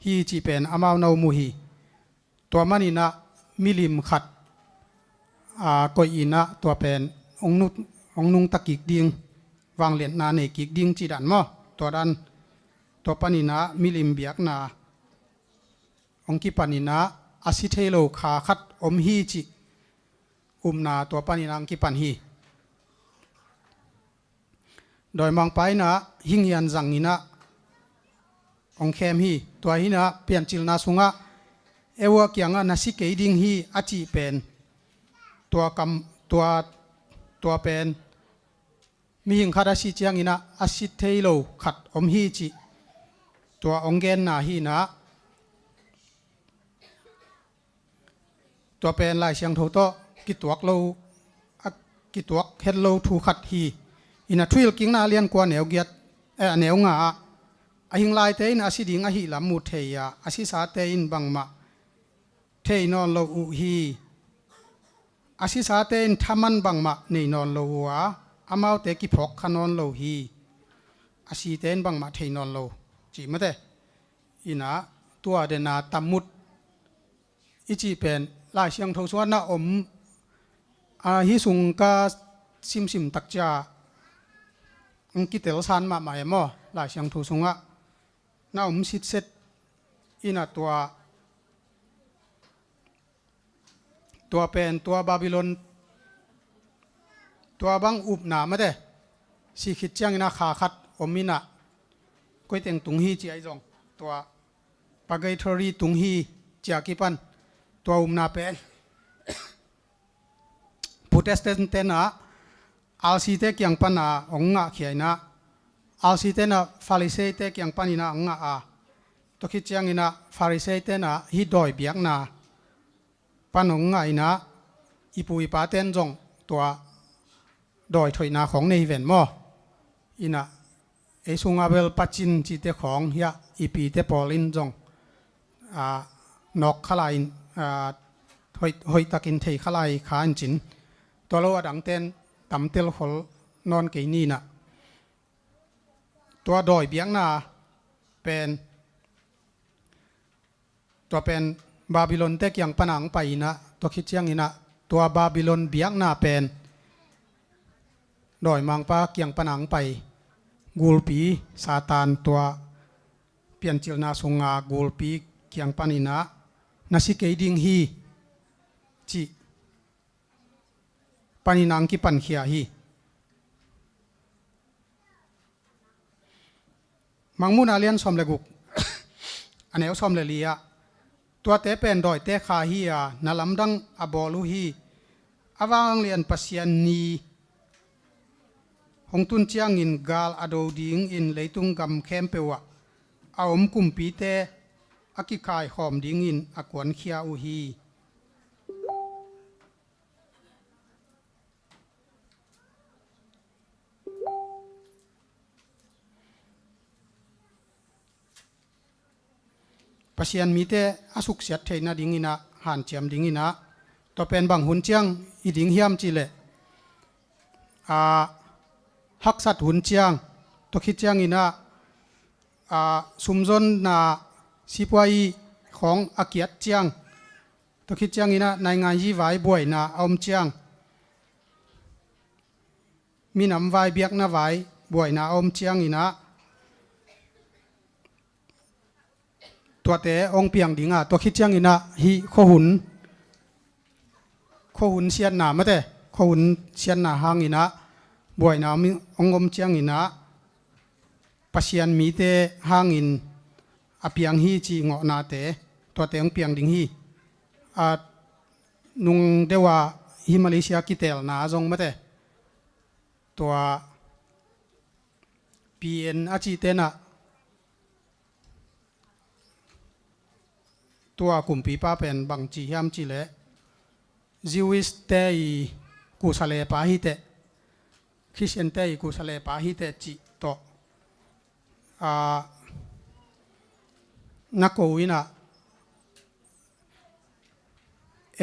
S2: ฮีจีเป็นอามาวนามูฮีตัวมันอินะมิลิมขัดกอยอินะตัวเป็นองนุงตะกิกดิงวางเหรียญนาเนกิกดิงจีดันมอตัวดันตัวปานินะมิลิมเบียกนาองกิปานินะอาซิเทโลขาคัดอมฮีจินาตัวปานินะองกิปันฮีโดยมองไปนะหิงยันจังอินะองเข้มฮีตัวฮีนะเปลี่ยนจิลนาสุงะเอวเกียงนาซิเกดิงฮีอาจีเป็นตัวเป็นมีหิงขัดอาชิจียงอินะอาชิเทโลขัดอมฮีจิตัวองเกนนาฮีนะตัวเป็นลายเชียงโทโตกิตวกโลกิตวกเฮดโลทูขัดฮีอินะทวิลกิงนาเลียนกว่าเหนียวเกียดเหนียวงาหิงลายเตอินอาชิดิงอาหิลามูเทียอาชิสาเตอินบังมาเทนอนโลอุฮีอาชิสาเตอินทามันบังมาเนนอนโลวะอามาวเตกิพกขนอนโลฮีอาชิเตนบังมาเทนอนโลจีมาเตอินะตัวเดนาตัมมุดอิจีเป็นลายเชียงโทสวนะอมฮิสุงกาซิมตักจาอังกิเตลซานมาหมายมอลายเชียงโทสงะน่าอมสิทเซตอินะตัวเป็นตัวบาบิโลนตัวบังอุบหนามาเด้สิขิดจังอินะขาขัดอมมินะก้อยเต็งตุงฮีจีไอจงตัวปากไกทอรีตุงฮีจากิปันตัวอุมนาเป็นพุทธสเตนเตนะอัลซีเตกยังปันนาองงะเขียนะอัลซีเตนะฟาริเซเตกยังปันอินะองงะตัวคิดจังอินะฟาริเซเตนะฮิดอยเบียกนาปันองงะอินะอิปุยปาเตนจงตัวดอยถอยนาของในเวนมออินะเอซุงอาเบลปัจจินจิเตของยาอีปีเตปอลินจงนกขลายหอยตะกินเทขลายขาอันจินตัวเราดังเต้นตำเตลขลนอนเกนี่นะตัวดอยเบียงนาเป็นตัวเป็นบาบิโลนเตกยังปนังไปนะตัวคิดยังอินะตัวบาบิโลนเบียงนาเป็นดอยมังปาเกียงปนังไปกูลปีซาตานตัวเปลี่ยนจิลนาสงากูลปีเกียงปานินะนาซิเกดิงฮีจิปานินังกิปันเขียฮีมังมุนาเลียนสมเลกุกอันเอวสมเลลียตัวเตเป็นดอยเตขาฮียนาลำดังอบอลูฮีอาวางเลียนปัสยานีหงตุนเจียงอินกาลอโดดิงอินเลยตุงกำเข้มเปวะเอาอมกุมปีเตอากิคายหอมดิงอินอากวนเขียอุฮีปัสยันมีเตอสุกเสียดเทนะดิงอินะหันเจียมดิงอินะต่อเป็นบางหุนเจียงอีดิงเฮียมจีเลฮักสัตหุนเจียงตัวคิดเจียงอินะสุมจนนาสิปวยของอาเกียดเจียงตัวคิดเจียงอินะในงานยี่ไว้บ่อยนาอมเจียงมีน้ำไว้เบียกนาไว้บ่อยนาอมเจียงอินะตัวเตะองเปียงดิงตัวคิดเจียงอินะฮิโคหุนเชียนนามาเตะโคหุนเชียนนาหางอินะบ่อยนามีองอมเจียงอินะปัสยันมีเตหางอินอเปียงฮีจีงอนาเตตัวเตองเปียงดิงฮีนุงเดว่าฮิมาเลเซียกิเตลนาจงมาเตตัวปีเอ็นอาจีเตนะตัวกลุ่มปีป้าเป็นบางจียามจีเลจิวิสเตยกุสเลปาฮิเต ริสเตียนเตยกูสเลปาฮิเตจิโตนักโกวินะ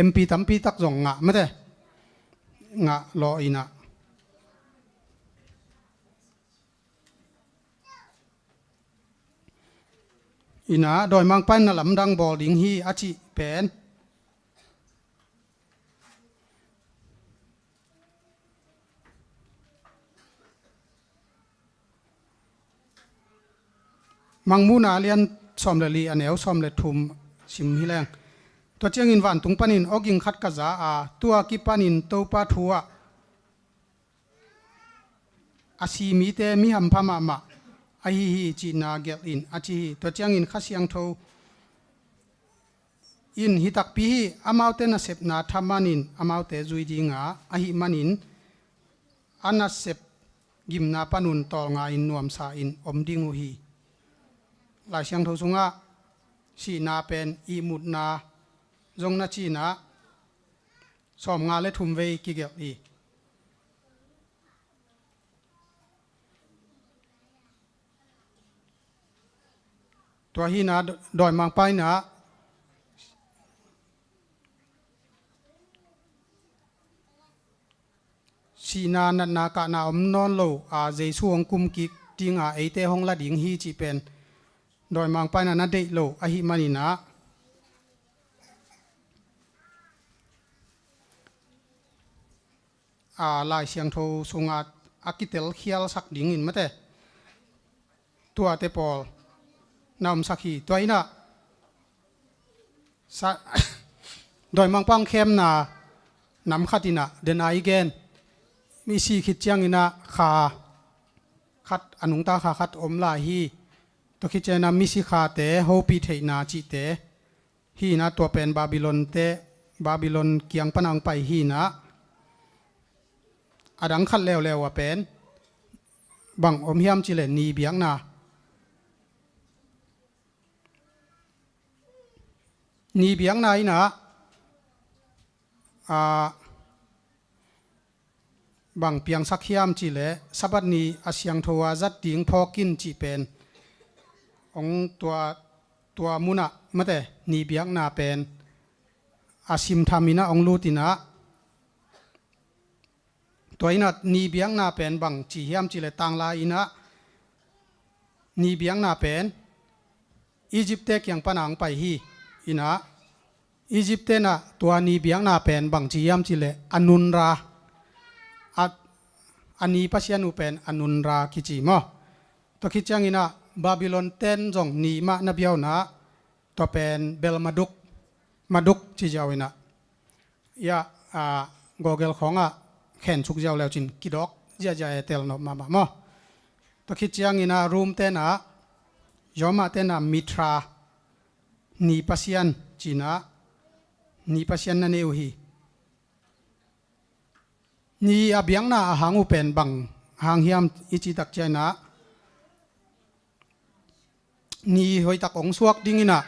S2: MP ตั้มปีตักจงงะไม่ได้งะรออินะอินะโดยมังไปนั่นลำดังบอลดิงฮีอาชิเป็นมังมูนาเลียนสอมเลลีอันเอวสอมเลทุมชิมฮิแรงตัวเจียงอินวันตุงปานินอกิงขัดกะจาตัวกิปานินตัวปาทัวอาชีมีเตมีหัมพามามาไอฮีจีนาเกลอินอาชีตัวเจียงอินขัดเสียงโทอินฮิตักปีฮีอามาวเตนะเสพนาธรรมานินอามาวเตจุยดีงาอหิมานินอันนัสเสพกิมนาปานุนตอลงาอินนวมสาอินอมดิงูฮีหลายเสียงโทสุงะสีนาเป็นอีมุดนาจงนาจีนาสอมงาและทุมเวกิเกลีตัวฮีนาดอยมังไปนะสีนานันนากะนาอมนอนโลเจสูงกุมกิกติงเอเตหงละดิงฮีจีเป็นโดยมังไปนะนัดเดโลอหิมานินะลายเสียงโทสุงอากิเตลเขียลสักดิ่งอินมาเตตัวเตปอลนำสักฮีตัวอินะโดยมังปังเข้มนานำขัดอินะเดนายเกนมีสีขิดจังอินะขาขัดอนุงตาขาขัดอมลายฮีตัวคิดเจนามิสิขาเตโฮปีเทนาจิเตฮีนะตัวเป็นบาบิลอนเตบาบิลอนเกียงปนังไปฮีนะอดังขัดเลวว่าเป็นบังอมเฮียมจิเลนีเบียงนานีเบียงนาอีนะบังเปียงสักเฮียมจิเลสับัดนีอาเซียงโทวาจัดดิงพอกินจิเป็นองตัวมุนะมาแต่นีเบียงนาเป็นอาชิมทามินะองลูตินะตัวอินะนีเบียงนาเป็นบังจีเฮียมจิเลตังลาอินะนีเบียงนาเป็นอียิปต์เตกยังปนังไปฮีอินะอียิปต์เตนะตัวนีเบียงนาเป็นบังจีเฮียมจิเลอนุนราอันนี้พัชยานุเป็นอนุนราคิจิมอตัวคิดจังอินะบาบิลอนเต้นจงนีมานาเบียวนะตัวเป็นเบลมาดุกที่เจ้าอินะยาโกเกลของแขนชุกเจ้าแล้วจินกิดอกจะเตลนอมาบ้ามอตัวคิดจังอินะรูมเต้นะยอมาเต้นะมิทรานีพัชยันจีนะนีพัชยันนั่นเองฮีนี่อาเบียงนาหางอุเป็นบังหางเฮียมอิจิตักเจนะนี่หอยตักองสวกดิ้งนะ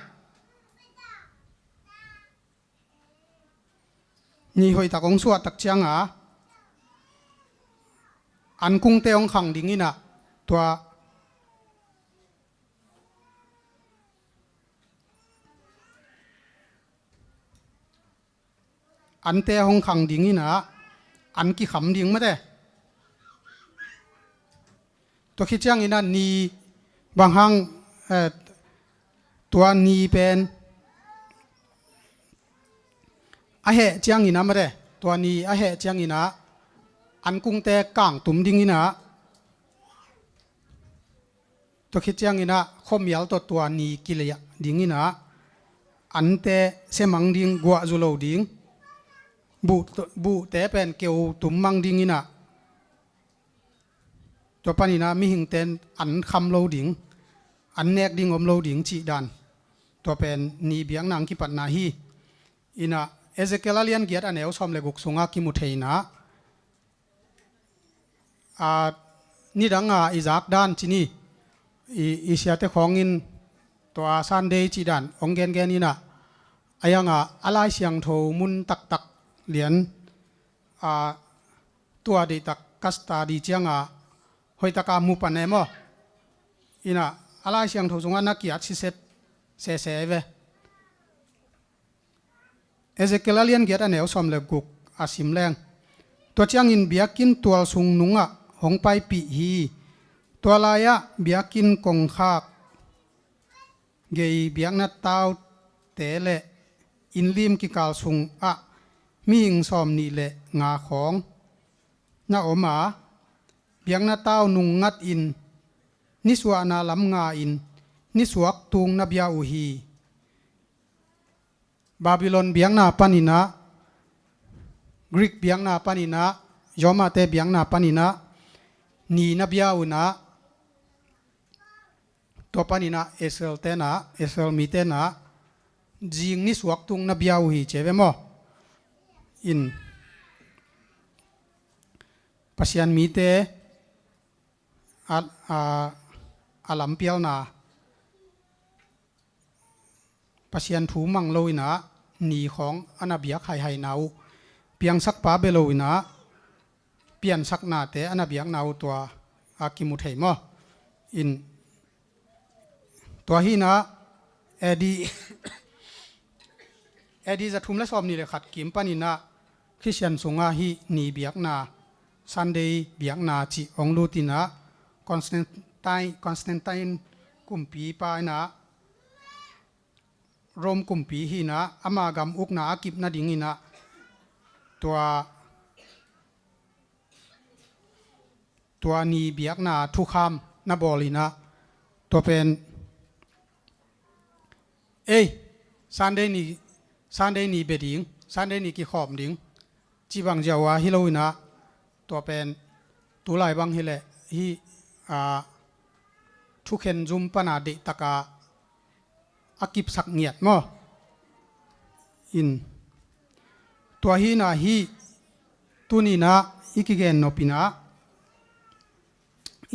S2: นี่หอยตักองสวกตักเชียงอันกุ้งเตองขังดิ้งนะตัวอันเตองขังดิ้งนะอันกี่ขำดิ่งมาได้ตัวคิดจังอินันนีบางครั้งตัวนีเป็นอาเหจังอินะมาได้ตัวนีอาเหจังอินะอันกุ้งเตะกางตุ่มดิ่งอินะตัวคิดจังอินะข้อมยาลตัวนีกิเลยดิ่งอินะอันเตะเสมังดิ่งกัวจุโลดิ่งบุแต่เป็นเกี่ยวตุ่มมังดิ่งอินะตัวปานินะมีหิงเต้นอันคำโลดิ่งอันแนกดิ่งอมโลดิ่งจีดันตัวเป็นนีเบียงนางกิปัตนาฮีอินะเอเซเกลเลียนเกียรติอันเอวชอมเลกุกสุงากิมุเทนะนี่ดังอิจากด้านที่นี่อิเสียเตของอินตัวซันเดย์จีดันองเกนนี่นะอายังอะไรเสียงโทมุนตักเหรียญตัวเดตัก กัสตาดีเจียงหอยตะกามูปันเอมอินะอะไรเสียงถูกสงวนนักกีฬาชิเซตเสเวเอเซเกลเลียนเกียรติเหนียวสมเลกุกอาสิมแรงตัวเจียงอินเบียกินตัวสุงนุงหงไปปีฮีตัวลายเบียกินกงคากเกยเบียกนัดเต้าเตเลอินลิมกิกาลสุงมีหิงสอมนี่เลงาของนาอมาเบียกนัดเต้านุงงัดอินนิสวานาลำงาอินนิสวกตุงนบยาอุฮีบาบิโลนเบียงนาปานินะกรีกเบียงนาปานินะยอมาเตเบียงนาปานินะนีนบยาอุนะตัวปานินะเอเซลเตนะเอเซลมีเตนะจิงนิสวกตุงนบยาอุฮีเจเวมออินปัสยันมีเตอาลัมเปียลนาปัสยันถูมังโลยนะหนีของอนาเบียไข่ไห่นาวเปียงสักป้าเบโลยนะเปลี่ยนสักนาเตอนาเบียนาวตัวอากิมุเทมออินตัวฮีนะเอดีจะทุ่มและสอบนี่เลยขัดกิมปานินะคริสเตียนสงฆ์ฮีหนีเบียกนาซันเดย์เบียกนาจิองลูตินะคอนสแตนไตน์กุมปีปายนะรมกุมปีฮีนะอามากำอุกนากิบนาดิงินะตัวนีเบียกนาทุกคำนาบอลินะตัวเป็นซันเดย์นีเบดิงซันเดย์นีกิขอบดิงจีบังเจาวาฮิโลวินะตัวเป็นตัวไหลบังฮิเลฮีทุกเห็นจุมปนาเดตกาอากิบสักเงียดมั้งอินตัวฮีนะฮีตัวนี้นะอีกเกนนปินะ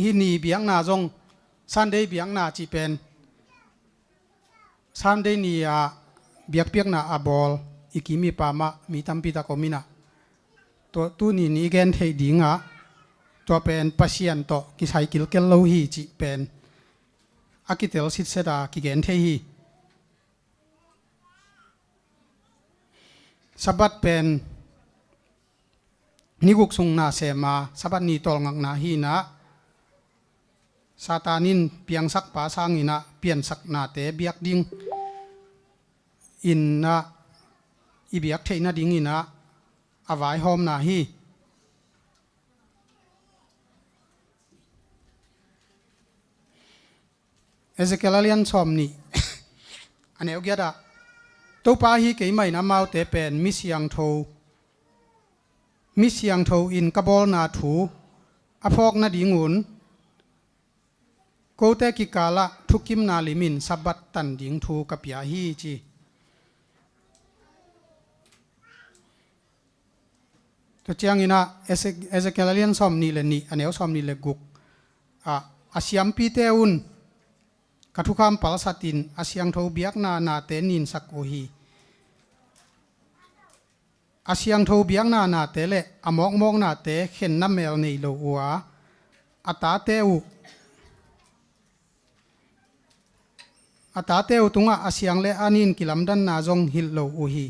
S2: ฮีนี่เบียงนาจงซันเดย์เบียงนาจีเป็นซันเดย์นี่เบียกเปียกนาบอลอีกิมีปามามีตัมปิตาโคมินะตัวนี้นี่เกนเทดิงตัวเป็นปัสยันโตกิใช้กิลเกลโลฮีจีเป็นอากิเตลสิทเซดากิเกนเทฮีสับบัดเป็นนิกุกสุงนาเสมาสับบัดนี้ตอลงักนาฮีนะซาตานินเปียงสักปาสางินะเปลี่ยนสักนาเตเบียกดิงอินนะอีเบียกเทนะดิงอินะอวายหอมนาฮีเอเซเกลเลียนซอมนี่อันนี้โอเคดะตัวป้าฮีเกี่ยไม่น้ำมาเตเป็นมิสยังโทอินกบอลนาถูอพอกนาดิงุนโกเตกิกาละทุกิมนาลิมินสับบัตตันดิงถูกับยาฮีจีตัวเจียงอินะเอเซเกลเลียนซอมนี่เลยนี่อันนี้ซอมนี่เลยกุกอาเซียมปีเตอุนกทุกคำปัลสัตินอาเซียงโทเบียกนาเตนินสักโอฮีอาเซียงโทเบียกนาเตเลอมอกนาเตเข็นน้ำเมลในโลอัวอัตาเตวตุงอาเซียงเลอานินกิลัมดันนาจงฮิลโลอูฮี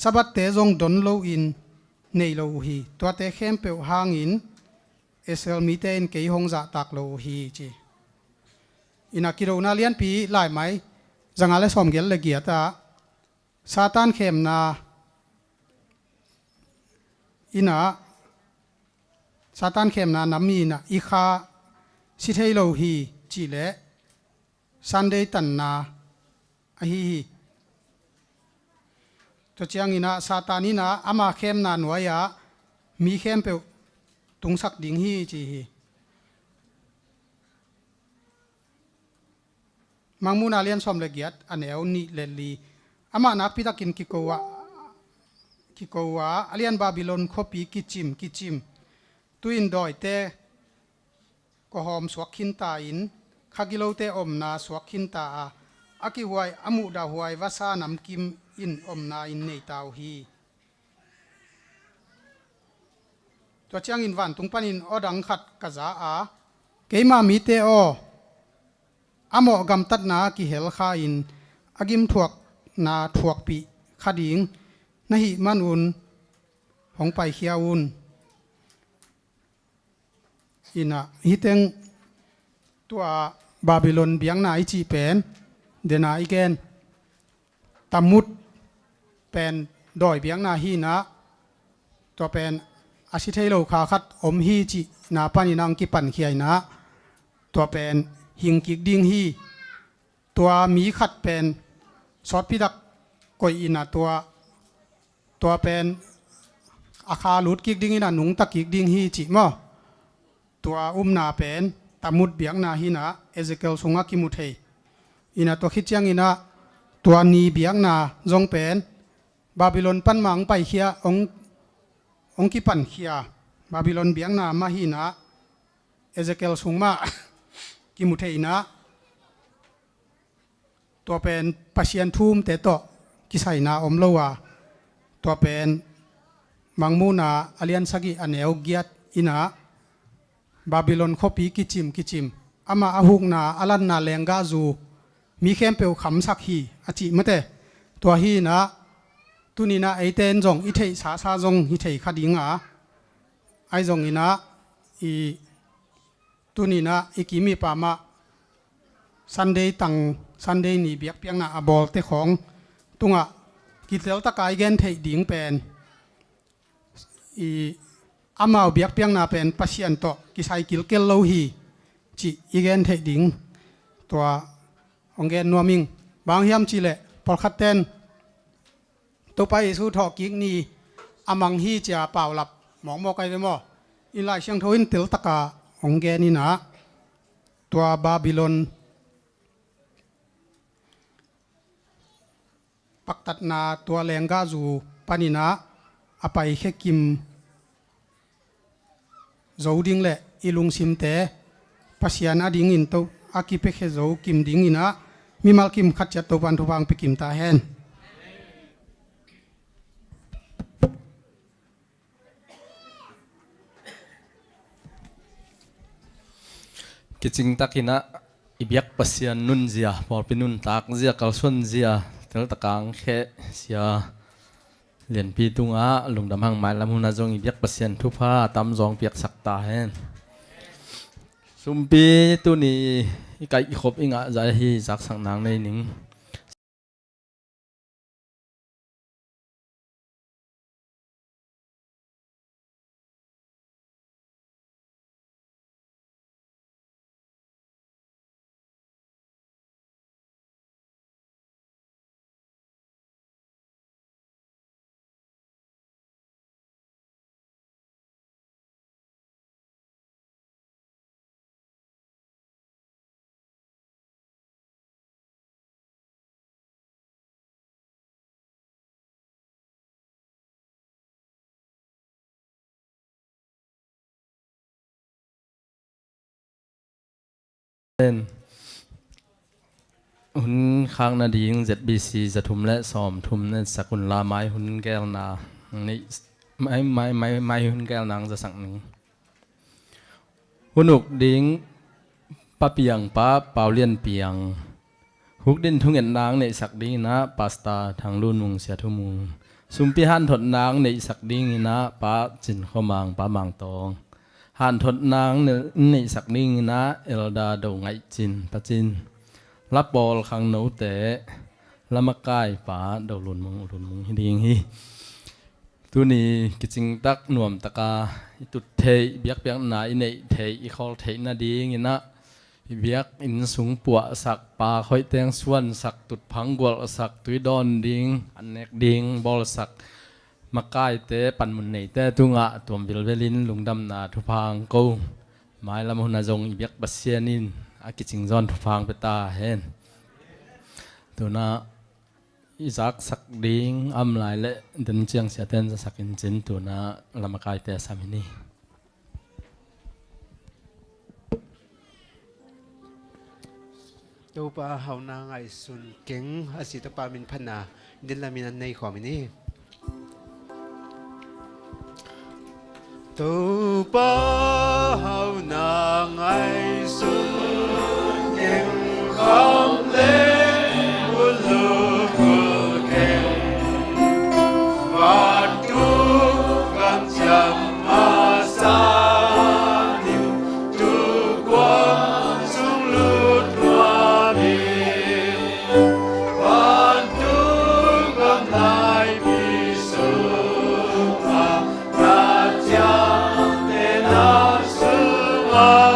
S2: สับัตเตจงดอนโลอินในโลอูฮีตัวเตเข้มเปวหางอินเอเซลมีเตนเกยฮงจะตักโลอูฮีจีอินักกิโรนาเลียนปีหลายไหมจังอะไรสมเกลเลยเกียรติซาตานเข้มนาอินะซาตานเข้มนาน้ำมีนะอีคาสิเทโลฮีจีเลซันเดย์ตันนาอฮีตัวเจียงอินะซาตานีนะอามาเข้มนาหน่วยมีเข้มเปตุงสักดิ่งฮีจีฮีมังมูนาเลียนสมเลกียดอันเอวนี่เลลีอามานักพิทักกินกิโกวะอเลียนบาบิโลนคบปีกิจิมตุอินดอยเตก็หอมสวกขินตาอินข้ากิโลเตอมนาสวกขินตาอากิหวยอามุดาหวยวาสานำกิมอินอมนาอินในตาวฮี ตัวเชียงอินวันตุงปันินอดังขัดกะจาอาเกมามีเตออโมกำตัดนากิเฮลข้าอินอากิมถวกนาถวกปีขดิงนาหิมันอุนของไปเขียอุนอินะฮิเตงตัวบาบิโลนเบียงนาอิจิเป็นเดนาอีเกนตามุดเป็นดอยเบียงนาฮีนะตัวเป็นอาชิเทโลคาคัดอมฮีจินาปานินังกิปันเขียนะตัวเป็นหิงกิกดิงฮีตัวมีขัดเป็นซอสพิดักกอยอินะตัวเป็นอาคาลุดกิกดิงอินะหนุงตะกิกดิงฮีจิมอตัวนาเป็นตามุดเบียงนาฮีนะเอเซเกลสุงากิมุเทอินะตัวคิดจังอินะตัวนีเบียงนาจงเป็นบาบิโลนปันมังไปเขียองกิปันเขียบาบิโลนเบียงนามาฮีนะเอเซเกลสุงมากิมุเทนะตัวเป็นปัชยันทูมเตโตกิไซนาอมโลวาตัวเป็นมังมูนาอเลียนสกิอันเอวเกียตอินะบาบิโลนคบีกิจิมอามาอาหุกนาอลันนาเลงกาจูมีเข้มเปียวขำสักฮีอจิมเตตัวฮีนะตุนีนะไอเตนจงอิเทสาจงอิเทขดิงอาไอจงอินะอีตุนีนะอีกิมีปามาซันเดย์ตังซันเดย์นี่เบียกเปียงนาอบอลเตของตุงะกิเลลตะกายเกนเทดิงเป็นอีอามาเบียกเปียงนาเป็นปัชยันโตกิไซกิลเกลโลฮีจิอีเกนเทดิงตัวองเกนนัวมิงบางยามจิเลพอลคัดเตนตัวไปสู่ทอกิกนี่อามังฮีจะเป่าหลับหมองมอไกเลยมออิไลเชียงทวินเตลตะกาองเกนี่นะตัวบาบิโลนปักตัดนาตัวแรงกาจูปานินะอไปแค่กิมโจดิงเละอิลุงซิมเตปัสยานาดิงอินตัวอากิเปแค่โจกิมดิงอินะมีมัลกิมขัดจัดตัวปันทุพังไปกิมตาแฮน
S3: กิจตักินะอิบยักปัสยานนุนเสียพอเป็นนุนตักเสียกัลส่วนเสียเทลตะกางแค่เสียเหรียญปีตุงอาลุงดำหังไม้ลำหุนาจงอิบยักปัสยานทุพาตำจองเปียกสักตาเห็นสุมปีตัวนี้ไก่ขบอิงะใจฮีจักสังนางในหนิงหุ่นข้างนาดีง ZBC จะทุ่มและซ้อมทุ่มในสกุลลาไม้หุ่นแก้วนานี่ไม้หุ่นแก้วนางจะสั่งนี้หุ่นอุกดิ้งป้าเปียงป้าเปล่าเลียนเปียงฮุกดินทุ่งเงินนางในสักดิ้งนะปาสตาทางรุ่นมุงเสียทุ่มุงซุมพิฮันถดนางในสักดิ้งนะป้าจินข้าวมังป้ามังตองหันทดนางในสักดิ้งนะเอลดาโดไงจินปะจินรับบอลขังหนูเตะละมะกายป่าดาวลุนมุงฮิดิงฮีตัวนี้กิจงตักหน่วมตะกาตุดเทยเบียกเบียงนาอินเนเทยอีคอลเทยนาดีงินะเบียกอินสูงปัวสักป่าคอยแตงส่วนสักตุดพังกวลสักตุยดอนดิงอันเนกดิงบอลสักมะกายเตะปันมุนเนเตะตุงะตัวบิลเวลินลุงดำนาทุพังกูหมายละมุนจงเบียกบัสเซียนินอากิจิงจอนทุพังเปตาเห็นตัวน่ะอิจักสักดิ้งอำลายและเดินเชียงเสียเต้นจะสักอินจินตัวน่ะละมากายเตะสามินี
S1: ตัวปลาเฮานาไงสุนเก่งอาศิตปามินพนาเดินละมินันในขอมินี tu bao nàng ai xuân nhưng không lên buồn lửa vừa kề và tu cảm chậm mà xa niềm tu quang xuống lút hoa biển và tu cảm lại bị sương mà ra cha để nó sương mà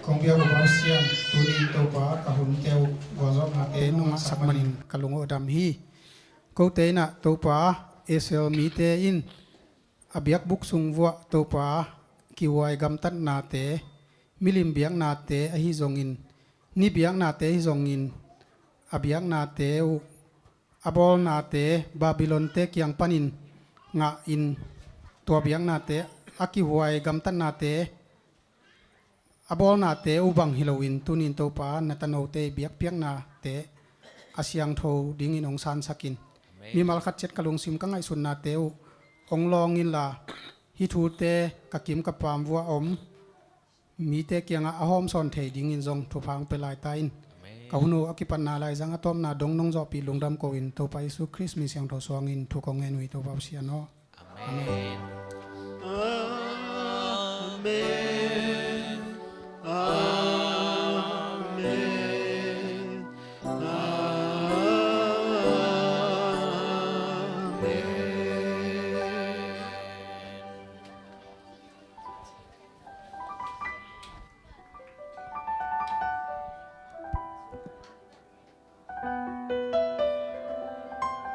S2: kong biya ko sian tuni to pa kahun keu wazok na te nung sakmanin kalungo dam hi ko te na to pa esel mi te in abiak buk sung wa to pa kiwai gam tan na te milim biang na te a hi zongin ni biang na te hi zongin abiak na te u abol na te babylon te kyang panin nga in to biang na te akiwai gam tan na te abol na te ubang hilowin tunin to pa natanaw te biak piang na te asyang tho dingin ong san sakin mi malkhat chet kalung sim ka ngai sun na te ong long in la hi thu te kakim ka pam wa om mi te kyang a hom son thei dingin zong thu phang pe lai ta in kahuno akipan na lai zang atom na dong nong zo pi lungdam ko in to pa Isu Christ mi siang tho suang in thu ko ngen wi to pa siano amen
S1: amen